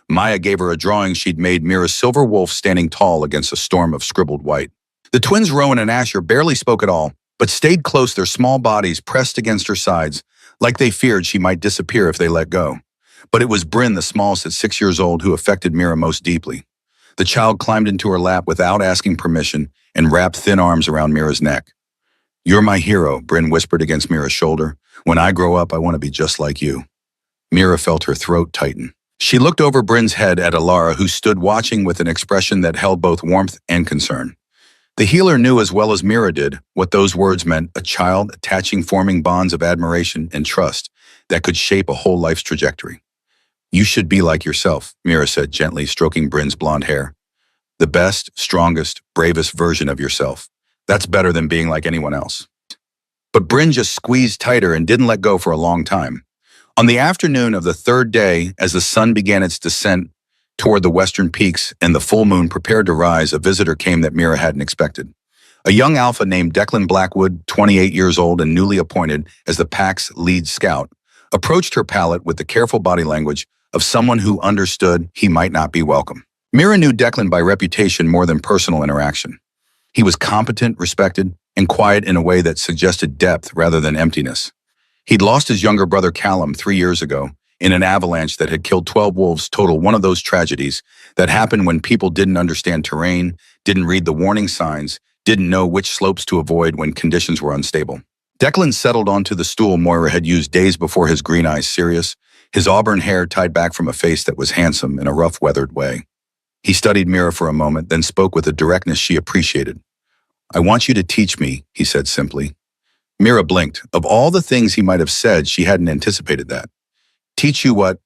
Maya gave her a drawing she'd made, Mira's silver wolf standing tall against a storm of scribbled white. The twins Rowan and Asher barely spoke at all, but stayed close, their small bodies pressed against her sides, like they feared she might disappear if they let go. But it was Bryn, the smallest at 6 years old, who affected Mira most deeply. The child climbed into her lap without asking permission and wrapped thin arms around Mira's neck. "You're my hero," Bryn whispered against Mira's shoulder. "When I grow up, I want to be just like you." Mira felt her throat tighten. She looked over Bryn's head at Alara, who stood watching with an expression that held both warmth and concern. The healer knew as well as Mira did what those words meant, a child attaching, forming bonds of admiration and trust that could shape a whole life's trajectory. "You should be like yourself," Mira said gently, stroking Bryn's blonde hair. "The best, strongest, bravest version of yourself. That's better than being like anyone else." But Bryn just squeezed tighter and didn't let go for a long time. On the afternoon of the 3rd day, as the sun began its descent toward the western peaks and the full moon prepared to rise, a visitor came that Mira hadn't expected. A young alpha named Declan Blackwood, 28 years old and newly appointed as the pack's lead scout, approached her pallet with the careful body language of someone who understood he might not be welcome. Mira knew Declan by reputation more than personal interaction. He was competent, respected, and quiet in a way that suggested depth rather than emptiness. He'd lost his younger brother Callum 3 years ago in an avalanche that had killed 12 wolves total, one of those tragedies that happened when people didn't understand terrain, didn't read the warning signs, didn't know which slopes to avoid when conditions were unstable. Declan settled onto the stool Moira had used days before, his green eyes serious, his auburn hair tied back from a face that was handsome in a rough, weathered way. He studied Mira for a moment, then spoke with a directness she appreciated. "I want you to teach me," he said simply. Mira blinked. Of all the things he might have said, she hadn't anticipated that. "Teach you what?"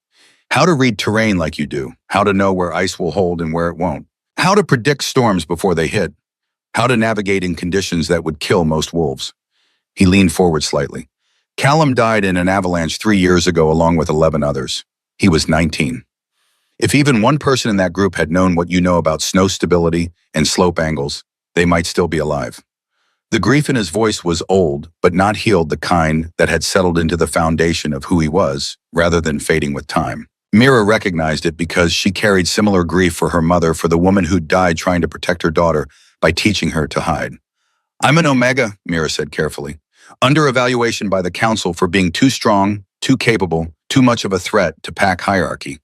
"How to read terrain like you do, how to know where ice will hold and where it won't, how to predict storms before they hit, how to navigate in conditions that would kill most wolves." He leaned forward slightly. "Callum died in an avalanche 3 years ago along with 11 others. He was 19. If even one person in that group had known what you know about snow stability and slope angles, they might still be alive." The grief in his voice was old, but not healed, the kind that had settled into the foundation of who he was, rather than fading with time. Mira recognized it because she carried similar grief for her mother, for the woman who died trying to protect her daughter by teaching her to hide. "I'm an Omega," Mira said carefully, "under evaluation by the Council for being too strong, too capable, too much of a threat to pack hierarchy.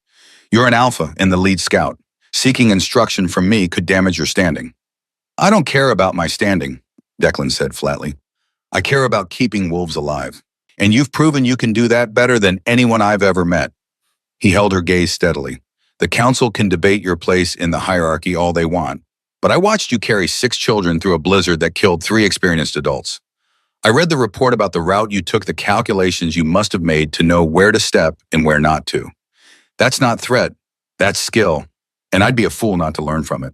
You're an Alpha and the lead scout. Seeking instruction from me could damage your standing." "I don't care about my standing," Declan said flatly. "I care about keeping wolves alive. And you've proven you can do that better than anyone I've ever met." He held her gaze steadily. "The Council can debate your place in the hierarchy all they want, but I watched you carry 6 children through a blizzard that killed 3 experienced adults. I read the report about the route you took, the calculations you must have made to know where to step and where not to. That's not threat, that's skill, and I'd be a fool not to learn from it."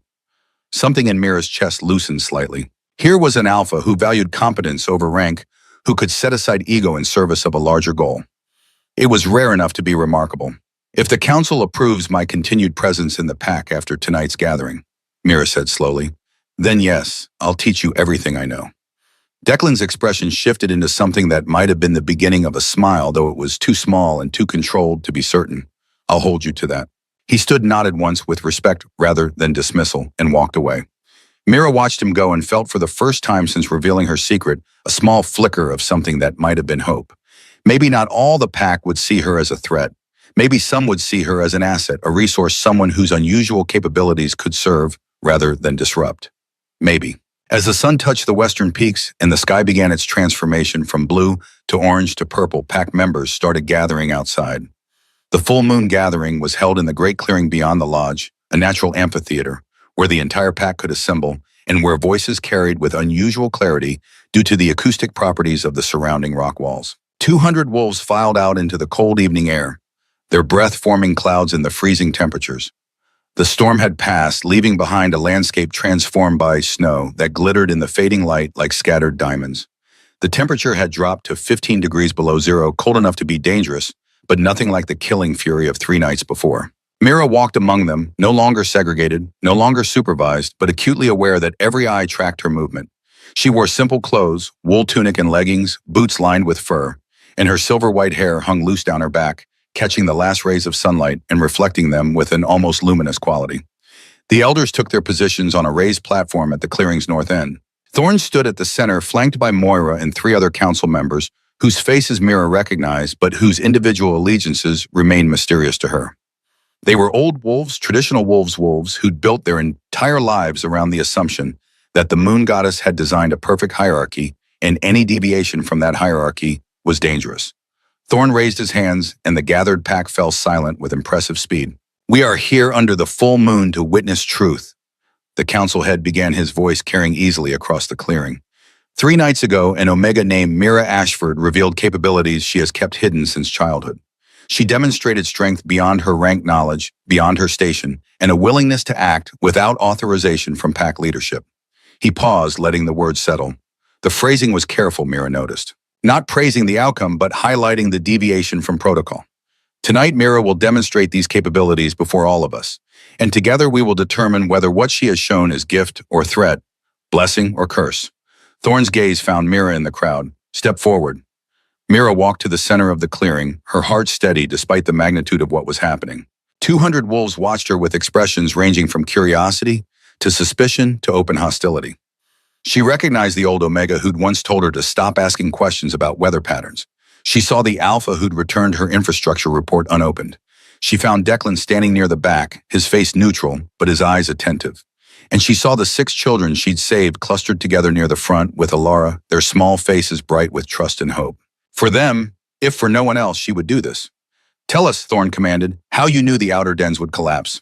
Something in Mira's chest loosened slightly. Here was an Alpha who valued competence over rank, who could set aside ego in service of a larger goal. It was rare enough to be remarkable. "If the Council approves my continued presence in the pack after tonight's gathering," Mira said slowly, "then yes, I'll teach you everything I know." Declan's expression shifted into something that might have been the beginning of a smile, though it was too small and too controlled to be certain. "I'll hold you to that." He stood, nodded once with respect rather than dismissal, and walked away. Mira watched him go and felt, for the first time since revealing her secret, a small flicker of something that might have been hope. Maybe not all the pack would see her as a threat. Maybe some would see her as an asset, a resource, someone whose unusual capabilities could serve rather than disrupt. Maybe. As the sun touched the western peaks and the sky began its transformation from blue to orange to purple, pack members started gathering outside. The full moon gathering was held in the great clearing beyond the lodge, a natural amphitheater, where the entire pack could assemble and where voices carried with unusual clarity due to the acoustic properties of the surrounding rock walls. 200 wolves filed out into the cold evening air, their breath forming clouds in the freezing temperatures. The storm had passed, leaving behind a landscape transformed by snow that glittered in the fading light like scattered diamonds. The temperature had dropped to 15 degrees below zero, cold enough to be dangerous, but nothing like the killing fury of 3 nights before. Mira walked among them, no longer segregated, no longer supervised, but acutely aware that every eye tracked her movement. She wore simple clothes, wool tunic and leggings, boots lined with fur, and her silver-white hair hung loose down her back, catching the last rays of sunlight and reflecting them with an almost luminous quality. The elders took their positions on a raised platform at the clearing's north end. Thorne stood at the center, flanked by Moira and 3 other council members, whose faces Mira recognized, but whose individual allegiances remained mysterious to her. They were old wolves, traditional wolves who'd built their entire lives around the assumption that the moon goddess had designed a perfect hierarchy, and any deviation from that hierarchy was dangerous. Thorne raised his hands, and the gathered pack fell silent with impressive speed. "We are here under the full moon to witness truth." The council head began, his voice carrying easily across the clearing. 3 nights ago, an Omega named Mira Ashford revealed capabilities she has kept hidden since childhood. She demonstrated strength beyond her rank, knowledge beyond her station, and a willingness to act without authorization from pack leadership. He paused, letting the words settle. The phrasing was careful, Mira noticed. Not praising the outcome, but highlighting the deviation from protocol. Tonight, Mira will demonstrate these capabilities before all of us, and together we will determine whether what she has shown is gift or threat, blessing or curse. Thorne's gaze found Mira in the crowd. "Step forward." Mira walked to the center of the clearing, her heart steady despite the magnitude of what was happening. 200 wolves watched her with expressions ranging from curiosity to suspicion to open hostility. She recognized the old Omega who'd once told her to stop asking questions about weather patterns. She saw the Alpha who'd returned her infrastructure report unopened. She found Declan standing near the back, his face neutral, but his eyes attentive. And she saw the 6 children she'd saved clustered together near the front with Alara, their small faces bright with trust and hope. For them, if for no one else, she would do this. "Tell us," Thorne commanded, "how you knew the outer dens would collapse."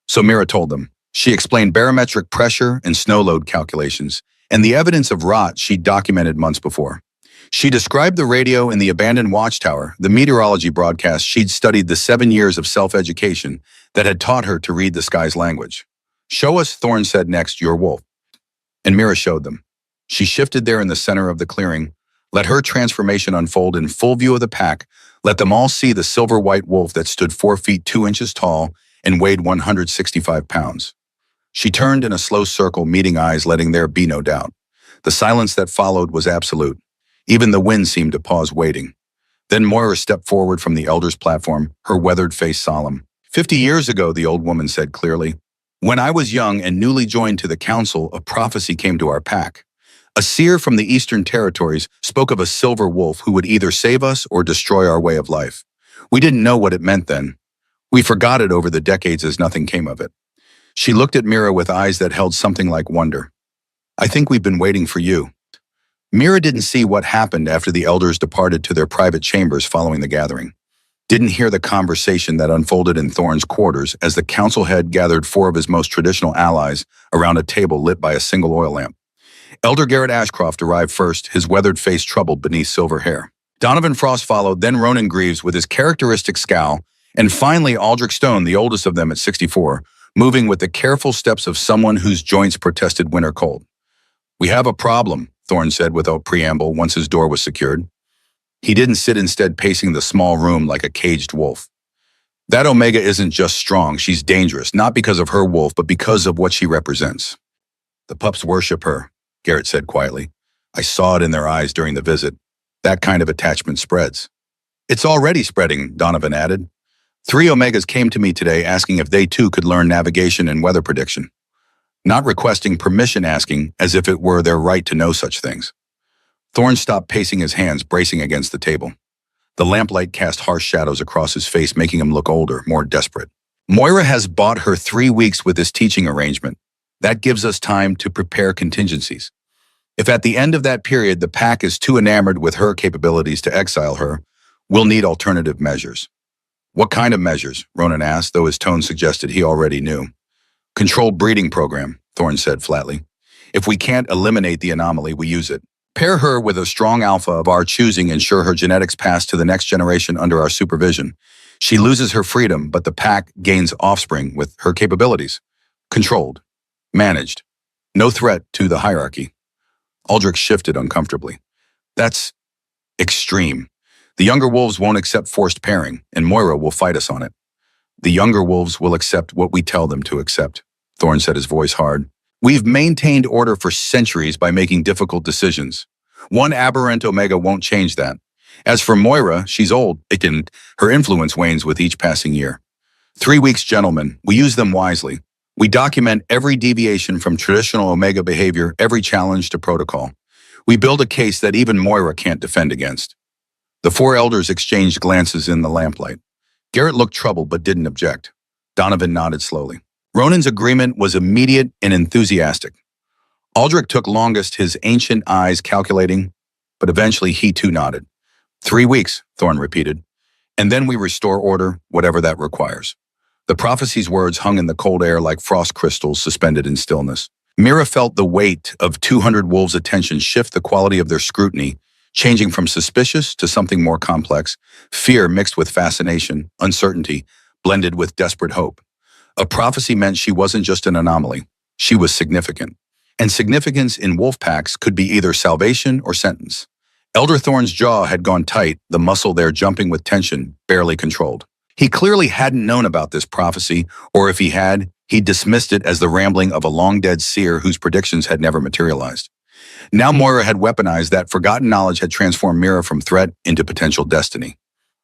So Mira told them. She explained barometric pressure and snow load calculations, and the evidence of rot she'd documented months before. She described the radio in the abandoned watchtower, the meteorology broadcast she'd studied the 7 years of self-education that had taught her to read the sky's language. "Show us," Thorne said next, "your wolf." And Mira showed them. She shifted there in the center of the clearing, let her transformation unfold in full view of the pack, let them all see the silver-white wolf that stood 4 feet 2 inches tall and weighed 165 pounds. She turned in a slow circle, meeting eyes, letting there be no doubt. The silence that followed was absolute. Even the wind seemed to pause, waiting. Then Moira stepped forward from the elder's platform, her weathered face solemn. 50 years ago," the old woman said clearly, "when I was young and newly joined to the council, a prophecy came to our pack. A seer from the Eastern Territories spoke of a silver wolf who would either save us or destroy our way of life. We didn't know what it meant then. We forgot it over the decades as nothing came of it." She looked at Mira with eyes that held something like wonder. "I think we've been waiting for you." Mira didn't see what happened after the elders departed to their private chambers following the gathering. Didn't hear the conversation that unfolded in Thorne's quarters as the council head gathered 4 of his most traditional allies around a table lit by a single oil lamp. Elder Garrett Ashcroft arrived first, his weathered face troubled beneath silver hair. Donovan Frost followed, then Ronan Greaves with his characteristic scowl, and finally Aldrich Stone, the oldest of them at 64, moving with the careful steps of someone whose joints protested winter cold. "We have a problem," Thorne said without preamble once his door was secured. He didn't sit, instead pacing the small room like a caged wolf. "That Omega isn't just strong, she's dangerous, not because of her wolf, but because of what she represents." "The pups worship her," Garrett said quietly. "I saw it in their eyes during the visit. That kind of attachment spreads." "It's already spreading," Donovan added. 3 Omegas came to me today asking if they too could learn navigation and weather prediction. Not requesting permission, asking as if it were their right to know such things. Thorne stopped pacing his hands, bracing against the table. The lamplight cast harsh shadows across his face, making him look older, more desperate. "Moira has bought her 3 weeks with this teaching arrangement. That gives us time to prepare contingencies. If at the end of that period the pack is too enamored with her capabilities to exile her, we'll need alternative measures." "What kind of measures?" Ronan asked, though his tone suggested he already knew. "Controlled breeding program," Thorne said flatly. "If we can't eliminate the anomaly, we use it. Pair her with a strong alpha of our choosing, ensure her genetics pass to the next generation under our supervision. She loses her freedom, but the pack gains offspring with her capabilities. Controlled. Managed. No threat to the hierarchy." Aldrich shifted uncomfortably. "That's extreme. The younger wolves won't accept forced pairing, and Moira will fight us on it." "The younger wolves will accept what we tell them to accept," Thorne said, his voice hard. "We've maintained order for centuries by making difficult decisions. One aberrant Omega won't change that. As for Moira, she's old. Her influence wanes with each passing year. 3 weeks, gentlemen. We use them wisely. We document every deviation from traditional Omega behavior, every challenge to protocol. We build a case that even Moira can't defend against." The 4 elders exchanged glances in the lamplight. Garrett looked troubled but didn't object. Donovan nodded slowly. Ronan's agreement was immediate and enthusiastic. Aldrich took longest, his ancient eyes calculating, but eventually he too nodded. 3 weeks, Thorne repeated, and then we restore order, whatever that requires. The prophecy's words hung in the cold air like frost crystals suspended in stillness. Mira felt the weight of 200 wolves' attention shift the quality of their scrutiny, changing from suspicious to something more complex, fear mixed with fascination, uncertainty, blended with desperate hope. A prophecy meant she wasn't just an anomaly, she was significant. And significance in wolf packs could be either salvation or sentence. Elder Thorne's jaw had gone tight, the muscle there jumping with tension, barely controlled. He clearly hadn't known about this prophecy, or if he had, he dismissed it as the rambling of a long-dead seer whose predictions had never materialized. Now Moira had weaponized that forgotten knowledge, had transformed Mira from threat into potential destiny.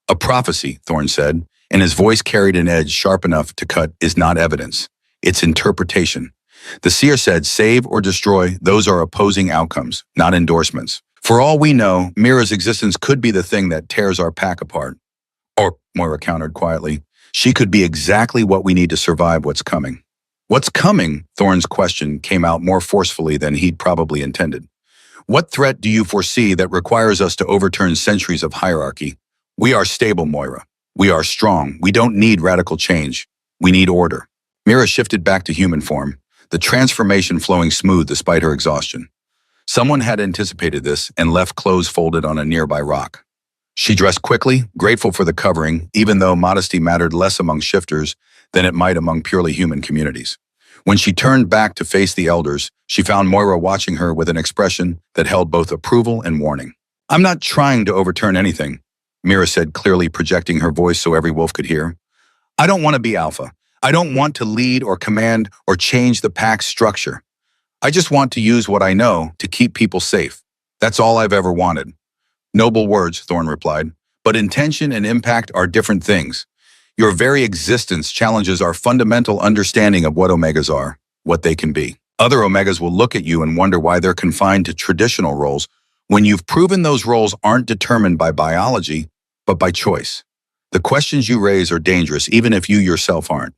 "A prophecy," Thorne said, and his voice carried an edge sharp enough to cut, "is not evidence. It's interpretation. The seer said, save or destroy, those are opposing outcomes, not endorsements. For all we know, Mira's existence could be the thing that tears our pack apart. Or, Moira countered quietly, she could be exactly what we need to survive what's coming. What's coming? Thorne's question came out more forcefully than he'd probably intended. What threat do you foresee that requires us to overturn centuries of hierarchy? We are stable, Moira. We are strong. We don't need radical change. We need order. Mira shifted back to human form, the transformation flowing smooth despite her exhaustion. Someone had anticipated this and left clothes folded on a nearby rock. She dressed quickly, grateful for the covering, even though modesty mattered less among shifters than it might among purely human communities. When she turned back to face the elders, she found Moira watching her with an expression that held both approval and warning. I'm not trying to overturn anything, Mira said, clearly projecting her voice so every wolf could hear. I don't want to be alpha. I don't want to lead or command or change the pack's structure. I just want to use what I know to keep people safe. That's all I've ever wanted. Noble words, Thorne replied, but intention and impact are different things. Your very existence challenges our fundamental understanding of what Omegas are, what they can be. Other Omegas will look at you and wonder why they're confined to traditional roles when you've proven those roles aren't determined by biology, but by choice. The questions you raise are dangerous even if you yourself aren't.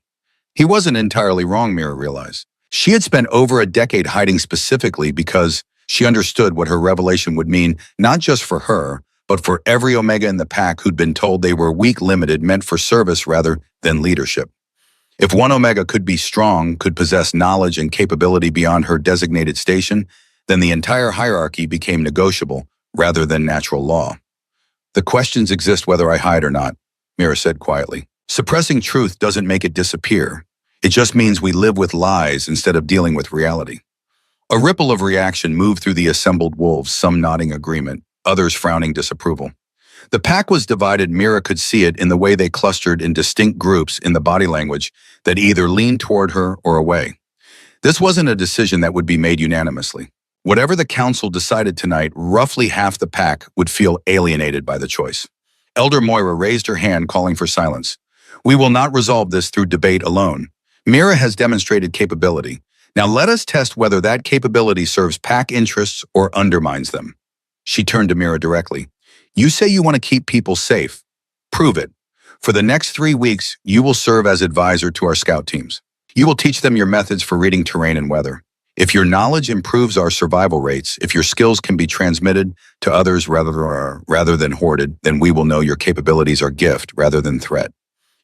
He wasn't entirely wrong, Mira realized. She had spent over a decade hiding specifically because she understood what her revelation would mean not just for her, but for every Omega in the pack who'd been told they were weak, limited, meant for service rather than leadership. If one Omega could be strong, could possess knowledge and capability beyond her designated station, then the entire hierarchy became negotiable rather than natural law. The questions exist whether I hide or not, Mira said quietly. Suppressing truth doesn't make it disappear. It just means we live with lies instead of dealing with reality. A ripple of reaction moved through the assembled wolves, some nodding agreement, others frowning disapproval. The pack was divided. Mira could see it in the way they clustered in distinct groups in the body language that either leaned toward her or away. This wasn't a decision that would be made unanimously. Whatever the council decided tonight, roughly half the pack would feel alienated by the choice. Elder Moira raised her hand, calling for silence. We will not resolve this through debate alone. Mira has demonstrated capability. Now let us test whether that capability serves pack interests or undermines them. She turned to Mira directly. You say you want to keep people safe. Prove it. For the next 3 weeks, you will serve as advisor to our scout teams. You will teach them your methods for reading terrain and weather. If your knowledge improves our survival rates, if your skills can be transmitted to others rather than hoarded, then we will know your capabilities are gift rather than threat.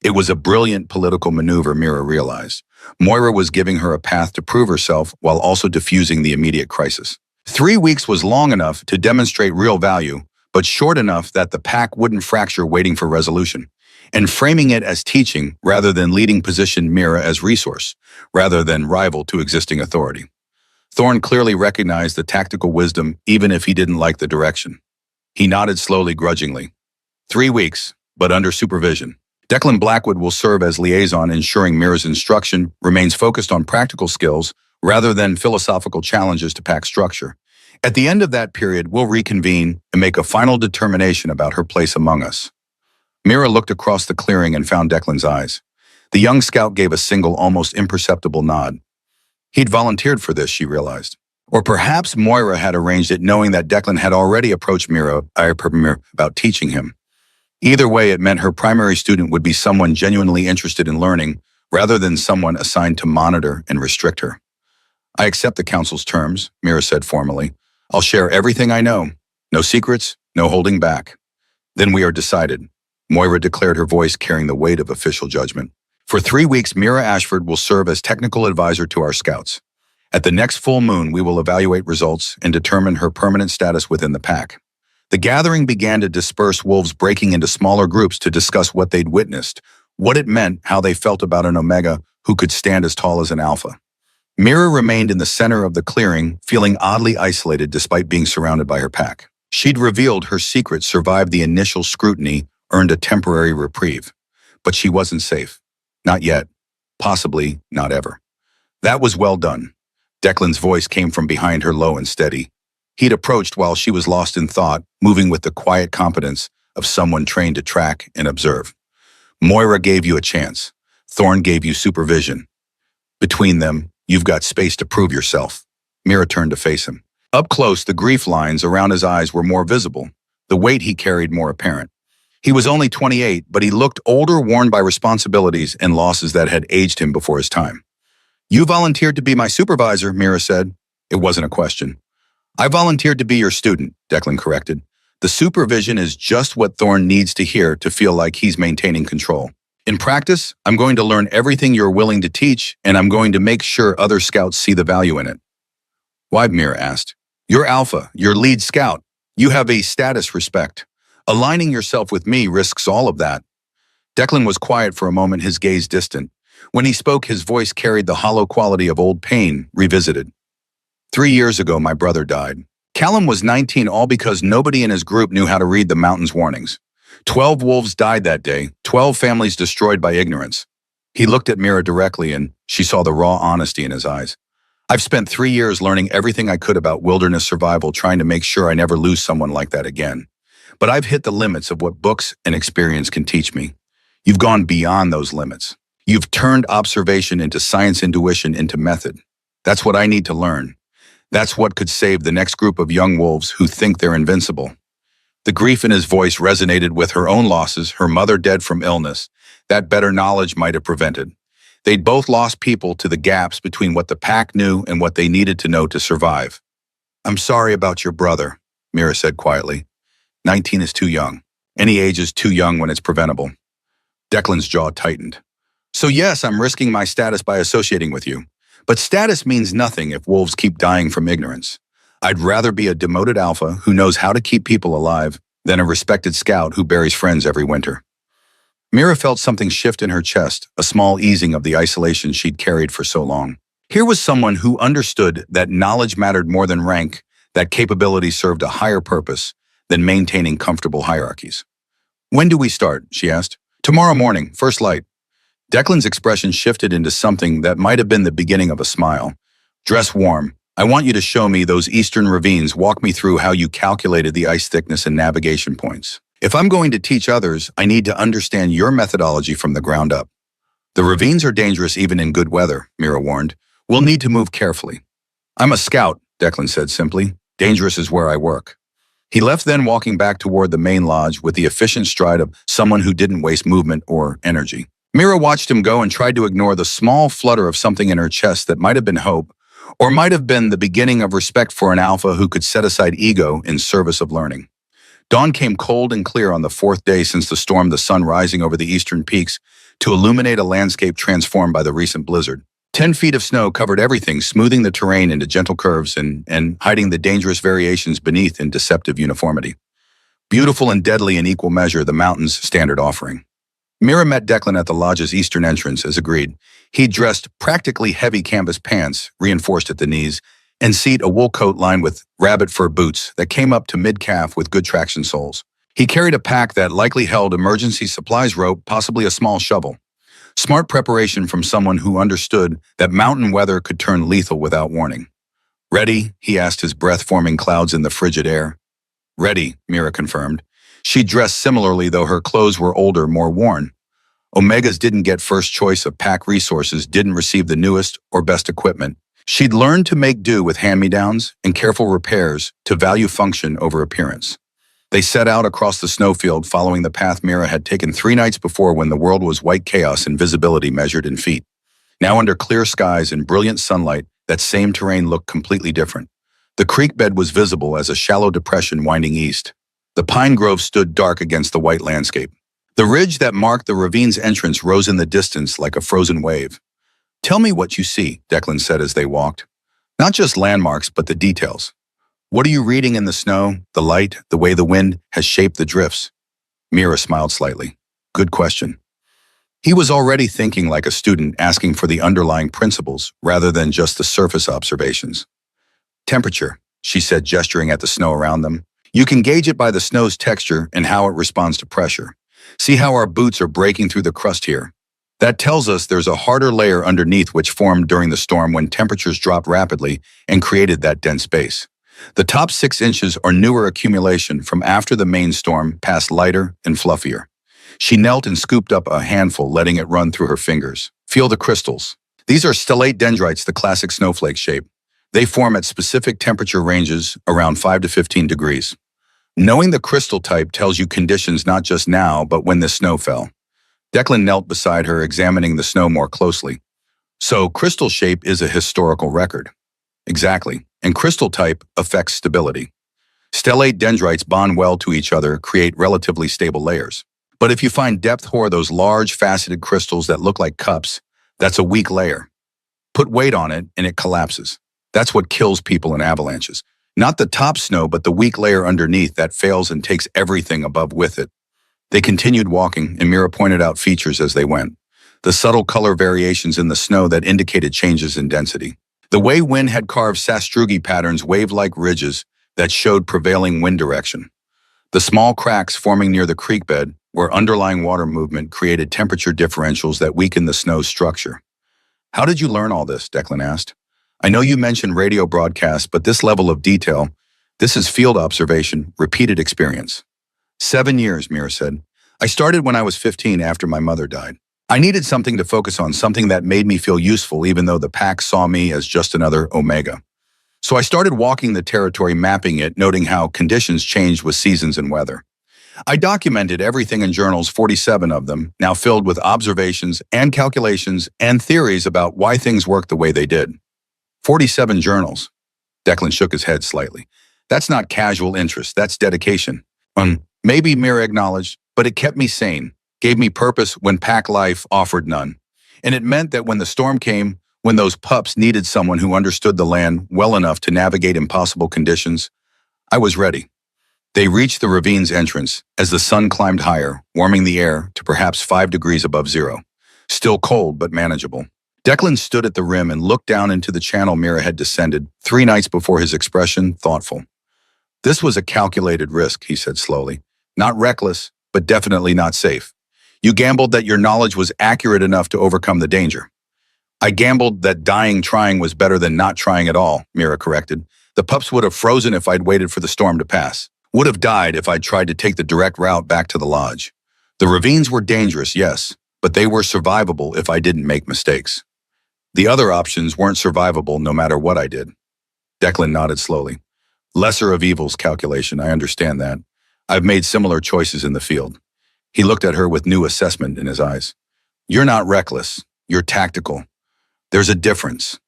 It was a brilliant political maneuver, Mira realized. Moira was giving her a path to prove herself while also diffusing the immediate crisis. 3 weeks was long enough to demonstrate real value, but short enough that the pack wouldn't fracture waiting for resolution. And framing it as teaching rather than leading positioned Mira as resource, rather than rival to existing authority. Thorne clearly recognized the tactical wisdom even if he didn't like the direction. He nodded slowly, grudgingly. 3 weeks, but under supervision. Declan Blackwood will serve as liaison, ensuring Mira's instruction remains focused on practical skills rather than philosophical challenges to pack structure. At the end of that period, we'll reconvene and make a final determination about her place among us. Mira looked across the clearing and found Declan's eyes. The young scout gave a single, almost imperceptible nod. He'd volunteered for this, she realized. Or perhaps Moira had arranged it knowing that Declan had already approached Mira about teaching him. Either way, it meant her primary student would be someone genuinely interested in learning rather than someone assigned to monitor and restrict her. I accept the council's terms, Mira said formally. I'll share everything I know. No secrets, no holding back. Then we are decided. Moira declared, her voice carrying the weight of official judgment. For 3 weeks, Mira Ashford will serve as technical advisor to our scouts. At the next full moon, we will evaluate results and determine her permanent status within the pack. The gathering began to disperse, wolves breaking into smaller groups to discuss what they'd witnessed, what it meant, how they felt about an Omega who could stand as tall as an Alpha. Mira remained in the center of the clearing, feeling oddly isolated despite being surrounded by her pack. She'd revealed her secret, survived the initial scrutiny, earned a temporary reprieve. But she wasn't safe. Not yet. Possibly not ever. That was well done. Declan's voice came from behind her, low and steady. He'd approached while she was lost in thought, moving with the quiet competence of someone trained to track and observe. Moira gave you a chance. Thorne gave you supervision. Between them, You've got space to prove yourself. Mira turned to face him. Up close, the grief lines around his eyes were more visible, the weight he carried more apparent. He was only 28, but he looked older, worn by responsibilities and losses that had aged him before his time. You volunteered to be my supervisor, Mira said. It wasn't a question. I volunteered to be your student, Declan corrected. The supervision is just what Thorne needs to hear to feel like he's maintaining control. In practice, I'm going to learn everything you're willing to teach, and I'm going to make sure other scouts see the value in it. Why? Mira asked. You're alpha, you're lead scout. You have a status respect. Aligning yourself with me risks all of that. Declan was quiet for a moment, his gaze distant. When he spoke, his voice carried the hollow quality of old pain, revisited. 3 years ago, my brother died. Callum was 19, all because nobody in his group knew how to read the mountain's warnings. 12 wolves died that day, 12 families destroyed by ignorance. He looked at Mira directly, and she saw the raw honesty in his eyes. I've spent 3 years learning everything I could about wilderness survival, trying to make sure I never lose someone like that again. But I've hit the limits of what books and experience can teach me. You've gone beyond those limits. You've turned observation into science, intuition into method. That's what I need to learn. That's what could save the next group of young wolves who think they're invincible. The grief in his voice resonated with her own losses, her mother dead from illness. That better knowledge might have prevented. They'd both lost people to the gaps between what the pack knew and what they needed to know to survive. I'm sorry about your brother, Mira said quietly. 19 is too young. Any age is too young when it's preventable. Declan's jaw tightened. So yes, I'm risking my status by associating with you. But status means nothing if wolves keep dying from ignorance. I'd rather be a demoted alpha who knows how to keep people alive than a respected scout who buries friends every winter. Mira felt something shift in her chest, a small easing of the isolation she'd carried for so long. Here was someone who understood that knowledge mattered more than rank, that capability served a higher purpose than maintaining comfortable hierarchies. When do we start? She asked. Tomorrow morning, first light. Declan's expression shifted into something that might have been the beginning of a smile. Dress warm. I want you to show me those eastern ravines. Walk me through how you calculated the ice thickness and navigation points. If I'm going to teach others, I need to understand your methodology from the ground up. The ravines are dangerous even in good weather, Mira warned. We'll need to move carefully. I'm a scout, Declan said simply. Dangerous is where I work. He left, then walking back toward the main lodge with the efficient stride of someone who didn't waste movement or energy. Mira watched him go and tried to ignore the small flutter of something in her chest that might have been hope, or might have been the beginning of respect for an alpha who could set aside ego in service of learning. Dawn came cold and clear on the 4th day since the storm, the sun rising over the eastern peaks to illuminate a landscape transformed by the recent blizzard. 10 feet of snow covered everything, smoothing the terrain into gentle curves and hiding the dangerous variations beneath in deceptive uniformity. Beautiful and deadly in equal measure, the mountain's standard offering. Mira met Declan at the lodge's eastern entrance, as agreed. He'd dressed practically heavy canvas pants, reinforced at the knees, and a wool coat lined with rabbit fur boots that came up to mid-calf with good traction soles. He carried a pack that likely held emergency supplies rope, possibly a small shovel. Smart preparation from someone who understood that mountain weather could turn lethal without warning. Ready? He asked, his breath forming clouds in the frigid air. Ready, Mira confirmed. She dressed similarly, though her clothes were older, more worn. Omegas didn't get first choice of pack resources, didn't receive the newest or best equipment. She'd learned to make do with hand-me-downs and careful repairs, to value function over appearance. They set out across the snowfield, following the path Mira had taken 3 nights before when the world was white chaos and visibility measured in feet. Now under clear skies and brilliant sunlight, that same terrain looked completely different. The creek bed was visible as a shallow depression winding east. The pine grove stood dark against the white landscape. The ridge that marked the ravine's entrance rose in the distance like a frozen wave. Tell me what you see, Declan said as they walked. Not just landmarks, but the details. What are you reading in the snow, the light, the way the wind has shaped the drifts? Mira smiled slightly. Good question. He was already thinking like a student, asking for the underlying principles rather than just the surface observations. Temperature, she said, gesturing at the snow around them. You can gauge it by the snow's texture and how it responds to pressure. See how our boots are breaking through the crust here. That tells us there's a harder layer underneath which formed during the storm when temperatures dropped rapidly and created that dense base. The top 6 inches are newer accumulation from after the main storm, passed lighter and fluffier. She knelt and scooped up a handful, letting it run through her fingers. Feel the crystals. These are stellate dendrites, the classic snowflake shape. They form at specific temperature ranges around 5 to 15 degrees. Knowing the crystal type tells you conditions not just now, but when the snow fell. Declan knelt beside her, examining the snow more closely. So, crystal shape is a historical record. Exactly. And crystal type affects stability. Stellate dendrites bond well to each other, create relatively stable layers. But if you find depth ore, those large faceted crystals that look like cups, that's a weak layer. Put weight on it and it collapses. That's what kills people in avalanches. Not the top snow, but the weak layer underneath that fails and takes everything above with it. They continued walking, and Mira pointed out features as they went. The subtle color variations in the snow that indicated changes in density. The way wind had carved sastrugi patterns, wave-like ridges that showed prevailing wind direction. The small cracks forming near the creek bed, where underlying water movement created temperature differentials that weakened the snow's structure. How did you learn all this? Declan asked. I know you mentioned radio broadcasts, but this level of detail, this is field observation, repeated experience. 7 years, Mira said. I started when I was 15 after my mother died. I needed something to focus on, something that made me feel useful even though the pack saw me as just another Omega. So I started walking the territory, mapping it, noting how conditions changed with seasons and weather. I documented everything in journals, 47 of them, now filled with observations and calculations and theories about why things worked the way they did. 47 journals. Declan shook his head slightly. That's not casual interest, that's dedication. Maybe, Mira acknowledged, but it kept me sane, gave me purpose when pack life offered none. And it meant that when the storm came, when those pups needed someone who understood the land well enough to navigate impossible conditions, I was ready. They reached the ravine's entrance as the sun climbed higher, warming the air to perhaps 5 degrees above zero. Still cold, but manageable. Declan stood at the rim and looked down into the channel Mira had descended, 3 nights before, his expression thoughtful. This was a calculated risk, he said slowly. Not reckless, but definitely not safe. You gambled that your knowledge was accurate enough to overcome the danger. I gambled that dying trying was better than not trying at all, Mira corrected. The pups would have frozen if I'd waited for the storm to pass. Would have died if I'd tried to take the direct route back to the lodge. The ravines were dangerous, yes, but they were survivable if I didn't make mistakes. The other options weren't survivable no matter what I did. Declan nodded slowly. Lesser of evils calculation, I understand that. I've made similar choices in the field. He looked at her with new assessment in his eyes. You're not reckless. You're tactical. There's a difference.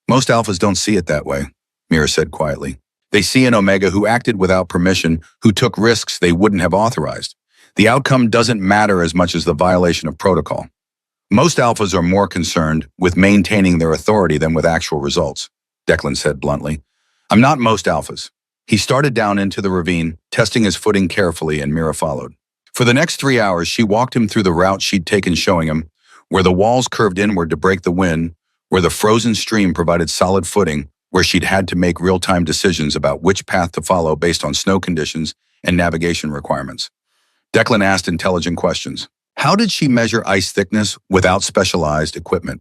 Most alphas don't see it that way, Mira said quietly. They see an Omega who acted without permission, who took risks they wouldn't have authorized. The outcome doesn't matter as much as the violation of protocol. Most alphas are more concerned with maintaining their authority than with actual results, Declan said bluntly. I'm not most alphas. He started down into the ravine, testing his footing carefully, and Mira followed. For the next 3 hours, she walked him through the route she'd taken, showing him where the walls curved inward to break the wind, where the frozen stream provided solid footing, where she'd had to make real-time decisions about which path to follow based on snow conditions and navigation requirements. Declan asked intelligent questions. How did she measure ice thickness without specialized equipment?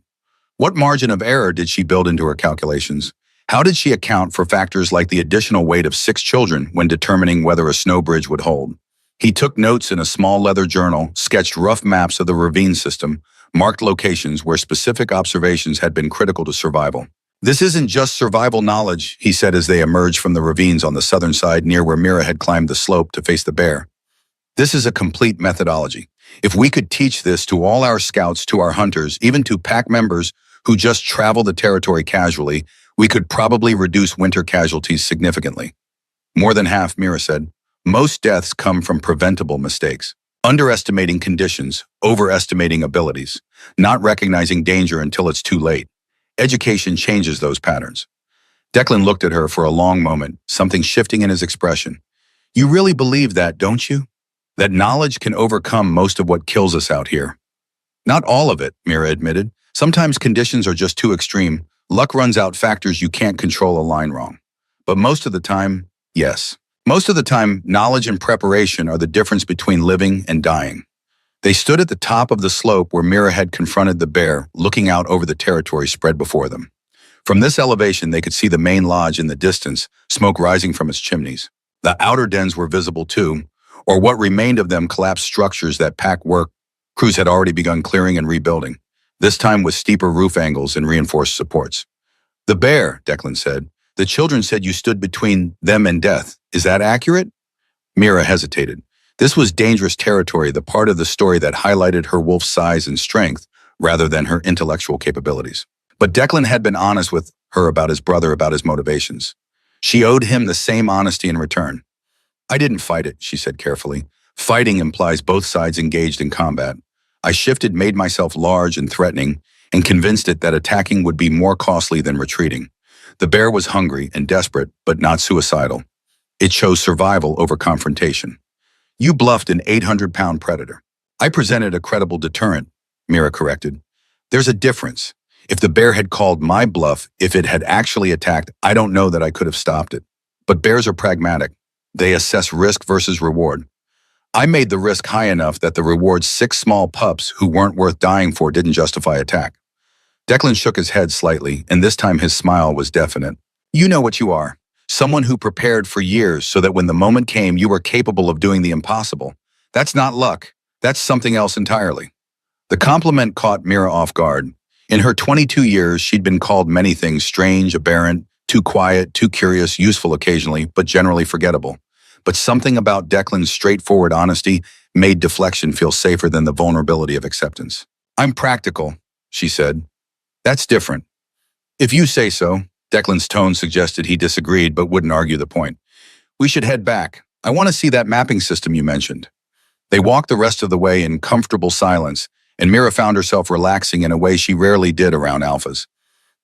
What margin of error did she build into her calculations? How did she account for factors like the additional weight of 6 children when determining whether a snow bridge would hold? He took notes in a small leather journal, sketched rough maps of the ravine system, marked locations where specific observations had been critical to survival. This isn't just survival knowledge, he said as they emerged from the ravines on the southern side near where Mira had climbed the slope to face the bear. This is a complete methodology. If we could teach this to all our scouts, to our hunters, even to pack members who just travel the territory casually, we could probably reduce winter casualties significantly. More than half, Mira said. Most deaths come from preventable mistakes. Underestimating conditions, overestimating abilities, not recognizing danger until it's too late. Education changes those patterns. Declan looked at her for a long moment, something shifting in his expression. You really believe that, don't you? That knowledge can overcome most of what kills us out here. Not all of it, Mira admitted. Sometimes conditions are just too extreme. Luck runs out, factors you can't control align wrong. But most of the time, yes. Most of the time, knowledge and preparation are the difference between living and dying. They stood at the top of the slope where Mira had confronted the bear, looking out over the territory spread before them. From this elevation, they could see the main lodge in the distance, smoke rising from its chimneys. The outer dens were visible too, or what remained of them, collapsed structures that pack work crews had already begun clearing and rebuilding. this time with steeper roof angles and reinforced supports. The bear, Declan said. The children said you stood between them and death. Is that accurate? Mira hesitated. This was dangerous territory, the part of the story that highlighted her wolf's size and strength, rather than her intellectual capabilities. But Declan had been honest with her about his brother, about his motivations. She owed him the same honesty in return. I didn't fight it, she said carefully. Fighting implies both sides engaged in combat. I shifted, made myself large and threatening, and convinced it that attacking would be more costly than retreating. The bear was hungry and desperate, but not suicidal. It chose survival over confrontation. You bluffed an 800-pound predator. I presented a credible deterrent, Mira corrected. There's a difference. If the bear had called my bluff, if it had actually attacked, I don't know that I could have stopped it. But bears are pragmatic. They assess risk versus reward. I made the risk high enough that the reward's 6 small pups who weren't worth dying for didn't justify attack. Declan shook his head slightly, and this time his smile was definite. You know what you are. Someone who prepared for years so that when the moment came, you were capable of doing the impossible. That's not luck. That's something else entirely. The compliment caught Mira off guard. In her 22 years, she'd been called many things: strange, aberrant, too quiet, too curious, useful occasionally, but generally forgettable. But something about Declan's straightforward honesty made deflection feel safer than the vulnerability of acceptance. I'm practical, she said. That's different. If you say so. Declan's tone suggested he disagreed but wouldn't argue the point. We should head back. I want to see that mapping system you mentioned. They walked the rest of the way in comfortable silence, and Mira found herself relaxing in a way she rarely did around alphas.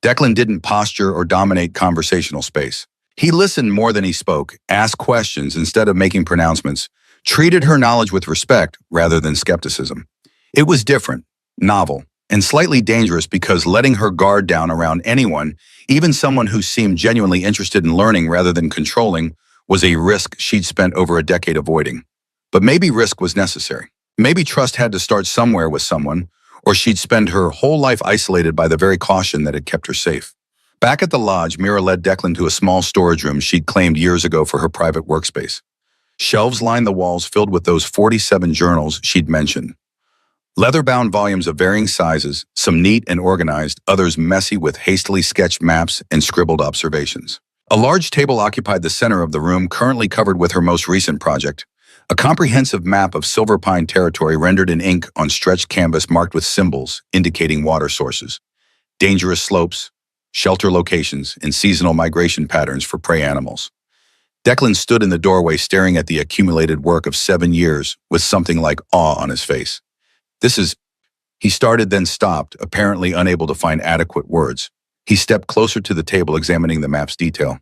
Declan didn't posture or dominate conversational space. He listened more than he spoke, asked questions instead of making pronouncements, treated her knowledge with respect rather than skepticism. It was different, novel, and slightly dangerous because letting her guard down around anyone, even someone who seemed genuinely interested in learning rather than controlling, was a risk she'd spent over a decade avoiding. But maybe risk was necessary. Maybe trust had to start somewhere with someone, or she'd spend her whole life isolated by the very caution that had kept her safe. Back at the lodge, Mira led Declan to a small storage room she'd claimed years ago for her private workspace. Shelves lined the walls filled with those 47 journals she'd mentioned. Leather-bound volumes of varying sizes, some neat and organized, others messy with hastily sketched maps and scribbled observations. A large table occupied the center of the room, currently covered with her most recent project, a comprehensive map of Silver Pine territory rendered in ink on stretched canvas marked with symbols indicating water sources, dangerous slopes, shelter locations, and seasonal migration patterns for prey animals. Declan stood in the doorway staring at the accumulated work of 7 years with something like awe on his face. He started then stopped, apparently unable to find adequate words. He stepped closer to the table, examining the map's detail.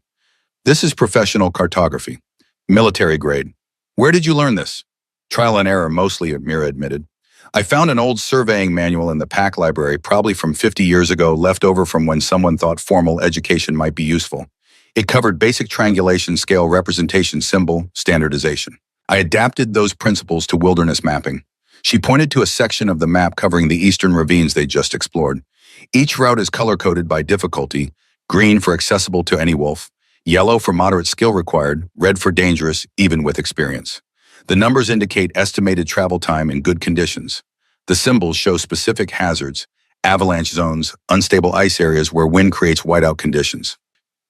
This is professional cartography, military grade. Where did you learn this? Trial and error, mostly, Mira admitted. I found an old surveying manual in the pack library, probably from 50 years ago, left over from when someone thought formal education might be useful. It covered basic triangulation, scale, representation, symbol, standardization. I adapted those principles to wilderness mapping. She pointed to a section of the map covering the eastern ravines they just explored. Each route is color-coded by difficulty: green for accessible to any wolf, yellow for moderate skill required, red for dangerous, even with experience. The numbers indicate estimated travel time in good conditions. The symbols show specific hazards: avalanche zones, unstable ice areas where wind creates whiteout conditions.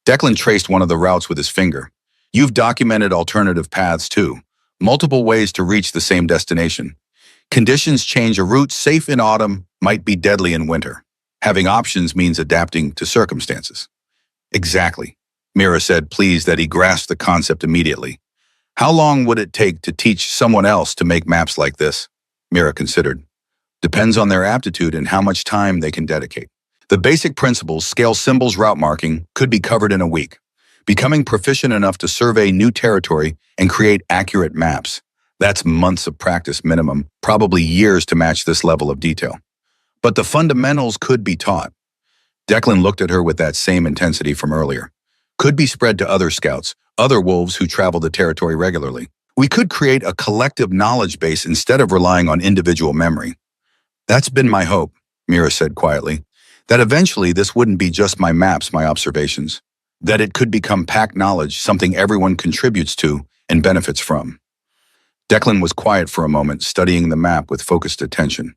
Declan traced one of the routes with his finger. You've documented alternative paths too, multiple ways to reach the same destination. Conditions change. A route safe in autumn might be deadly in winter. Having options means adapting to circumstances. Exactly, Mira said, pleased that he grasped the concept immediately. How long would it take to teach someone else to make maps like this? Mira considered. Depends on their aptitude and how much time they can dedicate. The basic principles, scale, symbols, route marking, could be covered in a week. Becoming proficient enough to survey new territory and create accurate maps. That's months of practice minimum, probably years to match this level of detail. But the fundamentals could be taught. Declan looked at her with that same intensity from earlier. Could be spread to other scouts, other wolves who travel the territory regularly. We could create a collective knowledge base instead of relying on individual memory. That's been my hope, Mira said quietly, that eventually this wouldn't be just my maps, my observations, that it could become packed knowledge, something everyone contributes to and benefits from. Declan was quiet for a moment, studying the map with focused attention.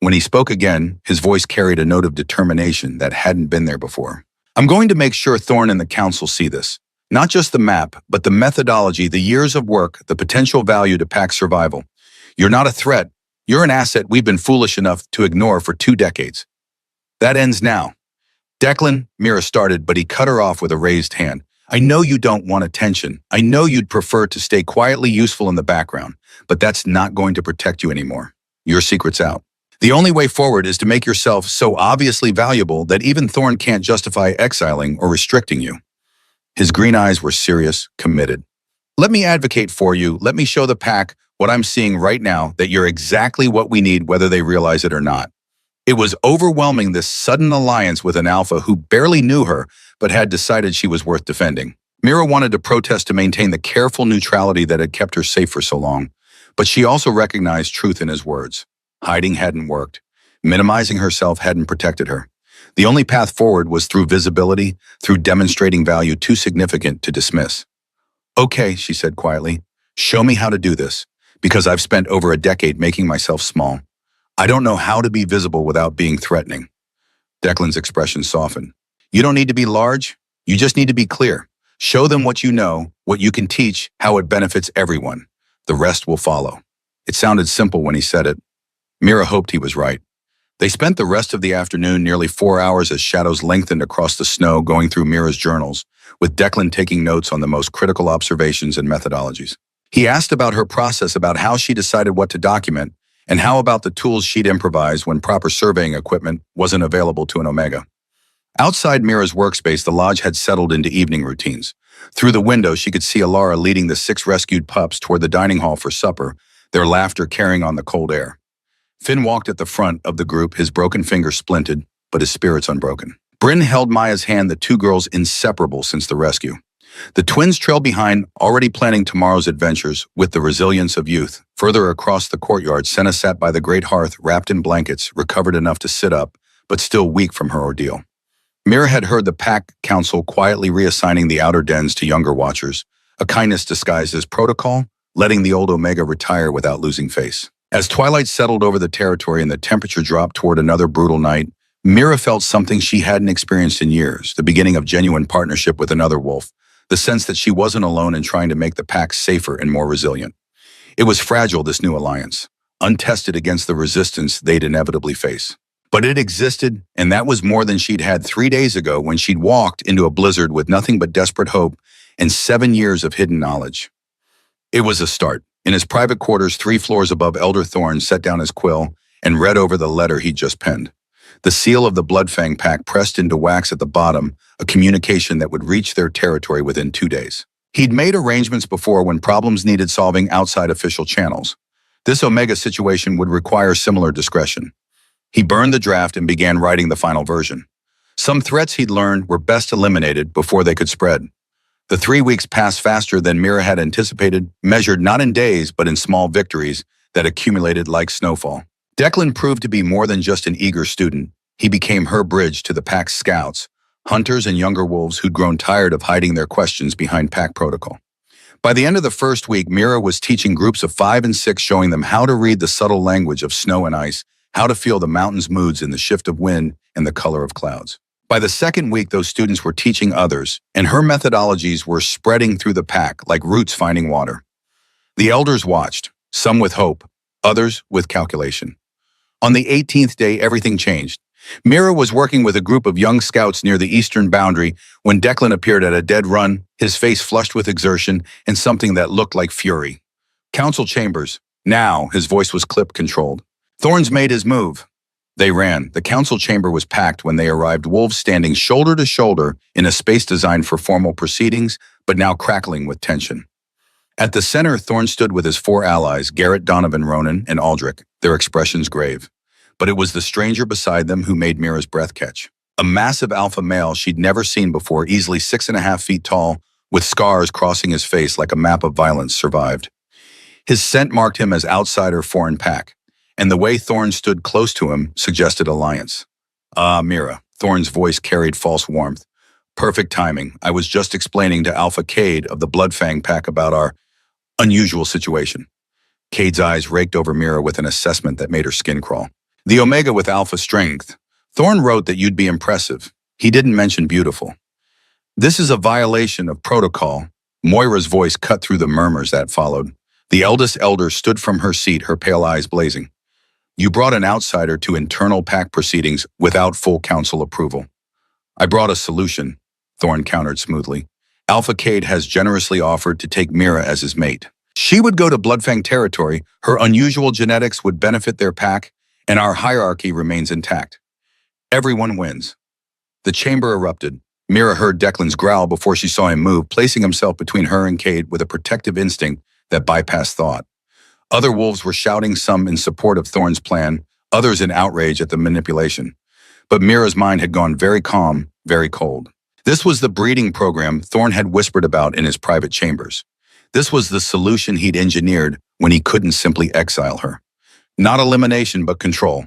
When he spoke again, his voice carried a note of determination that hadn't been there before. I'm going to make sure Thorne and the council see this. Not just the map, but the methodology, the years of work, the potential value to pack survival. You're not a threat. You're an asset we've been foolish enough to ignore for 2 decades. That ends now. Declan, Mira started, but he cut her off with a raised hand. I know you don't want attention. I know you'd prefer to stay quietly useful in the background, but that's not going to protect you anymore. Your secret's out. The only way forward is to make yourself so obviously valuable that even Thorne can't justify exiling or restricting you. His green eyes were serious, committed. Let me advocate for you. Let me show the pack what I'm seeing right now, that you're exactly what we need, whether they realize it or not. It was overwhelming, this sudden alliance with an alpha who barely knew her, but had decided she was worth defending. Mira wanted to protest to maintain the careful neutrality that had kept her safe for so long, but she also recognized truth in his words. Hiding hadn't worked. Minimizing herself hadn't protected her. The only path forward was through visibility, through demonstrating value too significant to dismiss. Okay, she said quietly, show me how to do this, because I've spent over a decade making myself small. I don't know how to be visible without being threatening. Declan's expression softened. You don't need to be large. You just need to be clear. Show them what you know, what you can teach, how it benefits everyone. The rest will follow. It sounded simple when he said it. Mira hoped he was right. They spent the rest of the afternoon, nearly 4 hours as shadows lengthened across the snow, going through Mira's journals, with Declan taking notes on the most critical observations and methodologies. He asked about her process, about how she decided what to document, and how about the tools she'd improvise when proper surveying equipment wasn't available to an Omega. Outside Mira's workspace, the lodge had settled into evening routines. Through the window, she could see Alara leading the 6 rescued pups toward the dining hall for supper, their laughter carrying on the cold air. Finn walked at the front of the group, his broken finger splinted, but his spirits unbroken. Bryn held Maya's hand, the 2 girls inseparable since the rescue. The twins trailed behind, already planning tomorrow's adventures with the resilience of youth. Further across the courtyard, Senna sat by the great hearth, wrapped in blankets, recovered enough to sit up, but still weak from her ordeal. Mira had heard the pack council quietly reassigning the outer dens to younger watchers, a kindness disguised as protocol, letting the old Omega retire without losing face. As twilight settled over the territory and the temperature dropped toward another brutal night, Mira felt something she hadn't experienced in years, the beginning of genuine partnership with another wolf, the sense that she wasn't alone in trying to make the pack safer and more resilient. It was fragile, this new alliance, untested against the resistance they'd inevitably face. But it existed, and that was more than she'd had 3 days ago when she'd walked into a blizzard with nothing but desperate hope and 7 years of hidden knowledge. It was a start. In his private quarters, 3 floors above, Elder Thorne set down his quill and read over the letter he'd just penned. The seal of the Bloodfang pack pressed into wax at the bottom, a communication that would reach their territory within 2 days. He'd made arrangements before when problems needed solving outside official channels. This Omega situation would require similar discretion. He burned the draft and began writing the final version. Some threats he'd learned were best eliminated before they could spread. The 3 weeks passed faster than Mira had anticipated, measured not in days but in small victories that accumulated like snowfall. Declan proved to be more than just an eager student. He became her bridge to the pack's scouts, hunters and younger wolves who'd grown tired of hiding their questions behind pack protocol. By the end of the first week, Mira was teaching groups of 5 and 6, showing them how to read the subtle language of snow and ice, how to feel the mountain's moods in the shift of wind and the color of clouds. By the second week, those students were teaching others, and her methodologies were spreading through the pack like roots finding water. The elders watched, some with hope, others with calculation. On the 18th day, everything changed. Mira was working with a group of young scouts near the eastern boundary when Declan appeared at a dead run, his face flushed with exertion and something that looked like fury. Council chambers. Now, his voice was clip-controlled. Thorne's made his move. They ran. The council chamber was packed when they arrived, wolves standing shoulder to shoulder in a space designed for formal proceedings, but now crackling with tension. At the center, Thorne stood with his 4 allies, Garrett, Donovan, Ronan, and Aldrich, their expressions grave. But it was the stranger beside them who made Mira's breath catch. A massive alpha male she'd never seen before, easily 6.5 feet tall, with scars crossing his face like a map of violence, survived. His scent marked him as outsider foreign pack, and the way Thorne stood close to him suggested alliance. Ah, Mira, Thorne's voice carried false warmth. Perfect timing. I was just explaining to Alpha Cade of the Bloodfang pack about our unusual situation. Cade's eyes raked over Mira with an assessment that made her skin crawl. The Omega with alpha strength. Thorne wrote that you'd be impressive. He didn't mention beautiful. This is a violation of protocol. Moira's voice cut through the murmurs that followed. The eldest elder stood from her seat, her pale eyes blazing. You brought an outsider to internal pack proceedings without full council approval. I brought a solution, Thorne countered smoothly. Alpha Cade has generously offered to take Mira as his mate. She would go to Bloodfang territory, her unusual genetics would benefit their pack, and our hierarchy remains intact. Everyone wins. The chamber erupted. Mira heard Declan's growl before she saw him move, placing himself between her and Cade with a protective instinct that bypassed thought. Other wolves were shouting, some in support of Thorne's plan, others in outrage at the manipulation. But Mira's mind had gone very calm, very cold. This was the breeding program Thorne had whispered about in his private chambers. This was the solution he'd engineered when he couldn't simply exile her. Not elimination, but control.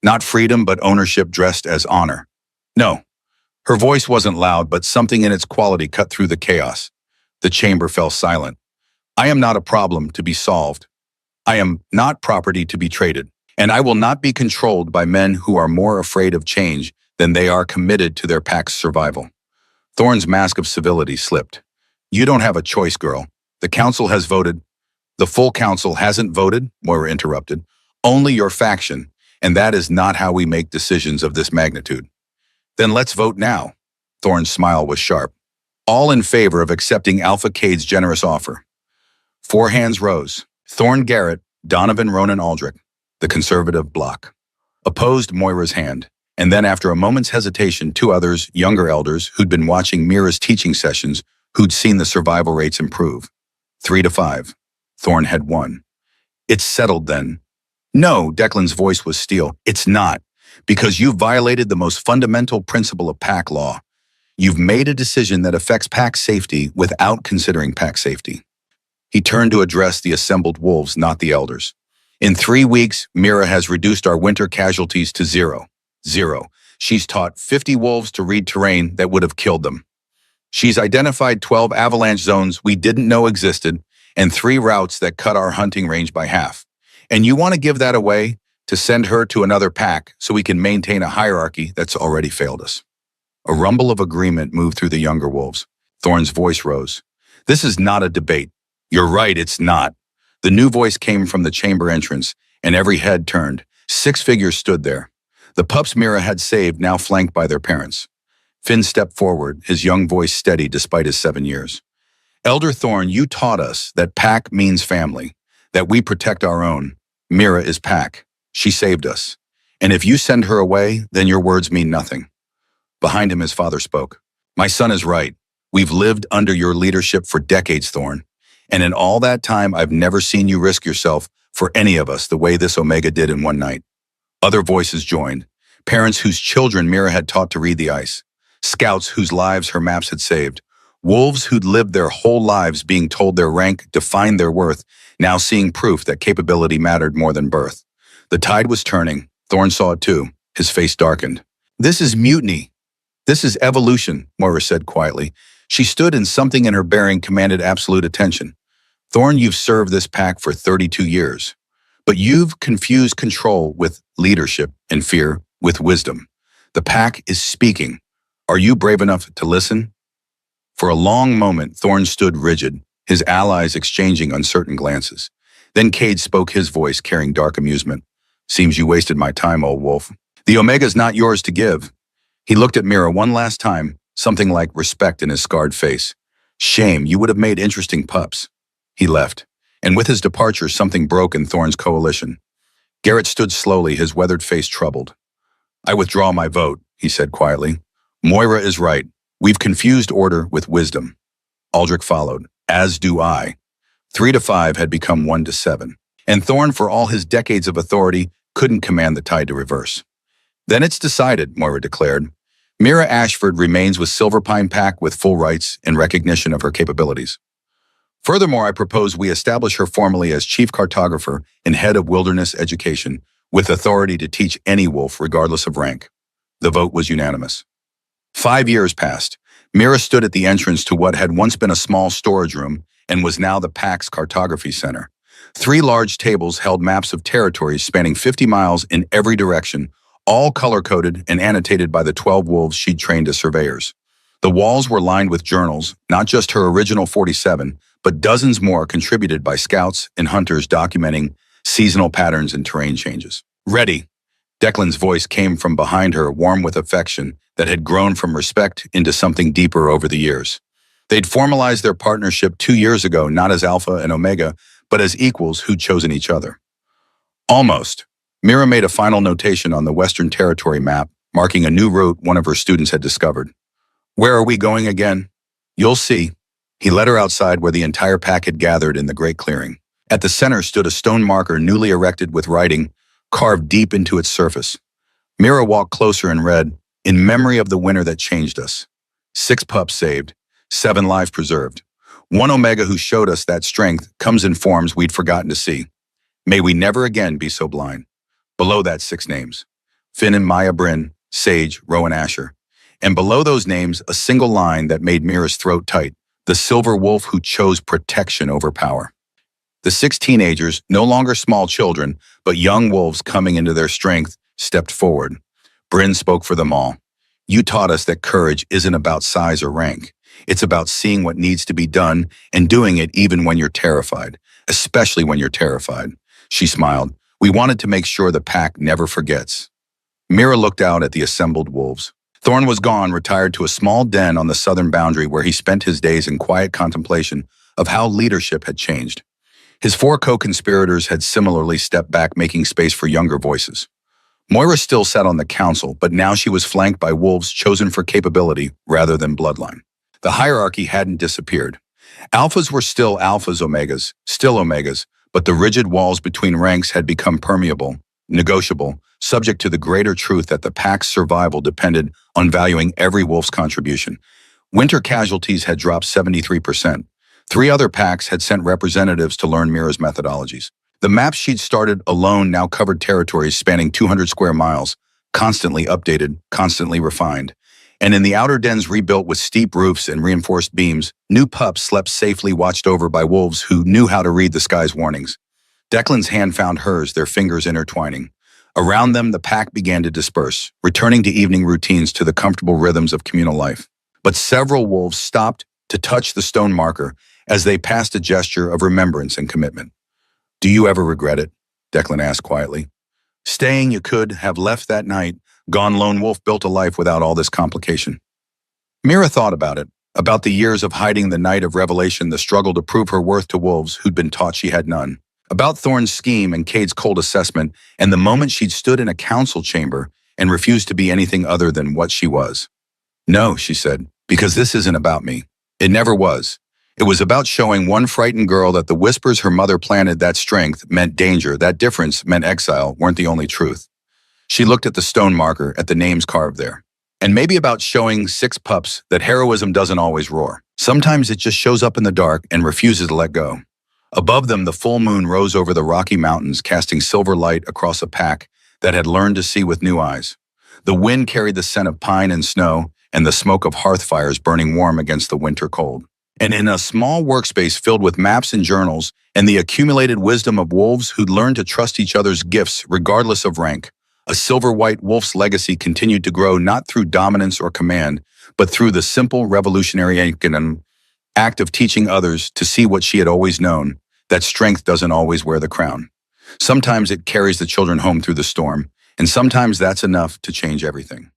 Not freedom, but ownership dressed as honor. No. Her voice wasn't loud, but something in its quality cut through the chaos. The chamber fell silent. I am not a problem to be solved. I am not property to be traded, and I will not be controlled by men who are more afraid of change than they are committed to their pack's survival. Thorne's mask of civility slipped. You don't have a choice, girl. The council has voted. The full council hasn't voted, Moira interrupted. Only your faction, and that is not how we make decisions of this magnitude. Then let's vote now. Thorne's smile was sharp. All in favor of accepting Alpha Cade's generous offer. 4 hands rose. Thorne Garrett, Donovan Ronan Aldrich, the conservative bloc. Opposed Moira's hand. And then after a moment's hesitation, 2 others, younger elders, who'd been watching Mira's teaching sessions, who'd seen the survival rates improve. 3-5. Thorne had won. It's settled then. No, Declan's voice was steel. It's not. Because you've violated the most fundamental principle of pack law. You've made a decision that affects pack safety without considering pack safety. He turned to address the assembled wolves, not the elders. In 3 weeks, Mira has reduced our winter casualties to 0. 0. She's taught 50 wolves to read terrain that would have killed them. She's identified 12 avalanche zones we didn't know existed and 3 routes that cut our hunting range by half. And you want to give that away to send her to another pack so we can maintain a hierarchy that's already failed us. A rumble of agreement moved through the younger wolves. Thorne's voice rose. This is not a debate. You're right, it's not. The new voice came from the chamber entrance, and every head turned. 6 figures stood there. The pups Mira had saved, now flanked by their parents. Finn stepped forward, his young voice steady despite his 7 years. Elder Thorne, you taught us that pack means family, that we protect our own. Mira is pack. She saved us. And if you send her away, then your words mean nothing. Behind him, his father spoke. My son is right. We've lived under your leadership for decades, Thorne. And in all that time, I've never seen you risk yourself for any of us the way this Omega did in one night. Other voices joined. Parents whose children Mira had taught to read the ice. Scouts whose lives her maps had saved. Wolves who'd lived their whole lives being told their rank defined their worth, now seeing proof that capability mattered more than birth. The tide was turning. Thorne saw it too. His face darkened. This is mutiny. This is evolution, Moira said quietly. She stood and something in her bearing commanded absolute attention. Thorne, you've served this pack for 32 years. But you've confused control with leadership and fear with wisdom. The pack is speaking. Are you brave enough to listen? For a long moment, Thorne stood rigid, his allies exchanging uncertain glances. Then Cade spoke, his voice carrying dark amusement. Seems you wasted my time, old wolf. The Omega's not yours to give. He looked at Mira one last time, something like respect in his scarred face. Shame, you would have made interesting pups. He left, and with his departure, something broke in Thorne's coalition. Garrett stood slowly, his weathered face troubled. I withdraw my vote, he said quietly. Moira is right. We've confused order with wisdom. Aldrich followed, as do I. 3-5 had become 1-7. And Thorne, for all his decades of authority, couldn't command the tide to reverse. Then it's decided, Moira declared. Mira Ashford remains with Silverpine Pack with full rights in recognition of her capabilities. Furthermore, I propose we establish her formally as Chief Cartographer and Head of Wilderness Education, with authority to teach any wolf regardless of rank. The vote was unanimous. 5 years passed. Mira stood at the entrance to what had once been a small storage room and was now the Pack's cartography center. 3 large tables held maps of territories spanning 50 miles in every direction, all color-coded and annotated by the 12 wolves she'd trained as surveyors. The walls were lined with journals, not just her original 47, but dozens more contributed by scouts and hunters documenting seasonal patterns and terrain changes. Ready. Declan's voice came from behind her, warm with affection that had grown from respect into something deeper over the years. They'd formalized their partnership 2 years ago, not as Alpha and Omega, but as equals who'd chosen each other. Almost. Mira made a final notation on the Western Territory map, marking a new route one of her students had discovered. Where are we going again? You'll see. He led her outside where the entire pack had gathered in the great clearing. At the center stood a stone marker newly erected with writing carved deep into its surface. Mira walked closer and read, "In memory of the winter that changed us. 6 pups saved, 7 lives preserved. 1 Omega who showed us that strength comes in forms we'd forgotten to see. May we never again be so blind." Below that, 6 names. Finn and Maya Bryn, Sage, Rowan Asher. And below those names, a single line that made Mira's throat tight. The silver wolf who chose protection over power. The 6 teenagers, no longer small children, but young wolves coming into their strength, stepped forward. Bryn spoke for them all. "You taught us that courage isn't about size or rank. It's about seeing what needs to be done and doing it even when you're terrified, especially when you're terrified." She smiled. "We wanted to make sure the pack never forgets." Mira looked out at the assembled wolves. Thorn was gone, retired to a small den on the southern boundary where he spent his days in quiet contemplation of how leadership had changed. His 4 co-conspirators had similarly stepped back, making space for younger voices. Moira still sat on the council, but now she was flanked by wolves chosen for capability rather than bloodline. The hierarchy hadn't disappeared. Alphas were still alphas, omegas, still omegas, but the rigid walls between ranks had become permeable, negotiable, subject to the greater truth that the pack's survival depended on valuing every wolf's contribution. Winter casualties had dropped 73%. 3 other packs had sent representatives to learn Mira's methodologies. The maps she'd started alone now covered territories spanning 200 square miles, constantly updated, constantly refined. And in the outer dens rebuilt with steep roofs and reinforced beams, new pups slept safely, watched over by wolves who knew how to read the sky's warnings. Declan's hand found hers, their fingers intertwining. Around them, the pack began to disperse, returning to evening routines, to the comfortable rhythms of communal life. But several wolves stopped to touch the stone marker as they passed, a gesture of remembrance and commitment. "Do you ever regret it?" Declan asked quietly. "Staying, you could have left that night. Gone lone wolf, built a life without all this complication." Mira thought about it, about the years of hiding, the night of revelation, the struggle to prove her worth to wolves who'd been taught she had none. About Thorne's scheme and Cade's cold assessment, and the moment she'd stood in a council chamber and refused to be anything other than what she was. "No," she said, "because this isn't about me. It never was. It was about showing one frightened girl that the whispers her mother planted, that strength meant danger, that difference meant exile, weren't the only truth." She looked at the stone marker, at the names carved there. And maybe about showing 6 pups that heroism doesn't always roar. Sometimes it just shows up in the dark and refuses to let go. Above them, the full moon rose over the Rocky Mountains, casting silver light across a pack that had learned to see with new eyes. The wind carried the scent of pine and snow, and the smoke of hearth fires burning warm against the winter cold. And in a small workspace filled with maps and journals and the accumulated wisdom of wolves who'd learned to trust each other's gifts regardless of rank, a silver-white wolf's legacy continued to grow, not through dominance or command, but through the simple revolutionary act of teaching others to see what she had always known, that strength doesn't always wear the crown. Sometimes it carries the children home through the storm, and sometimes that's enough to change everything.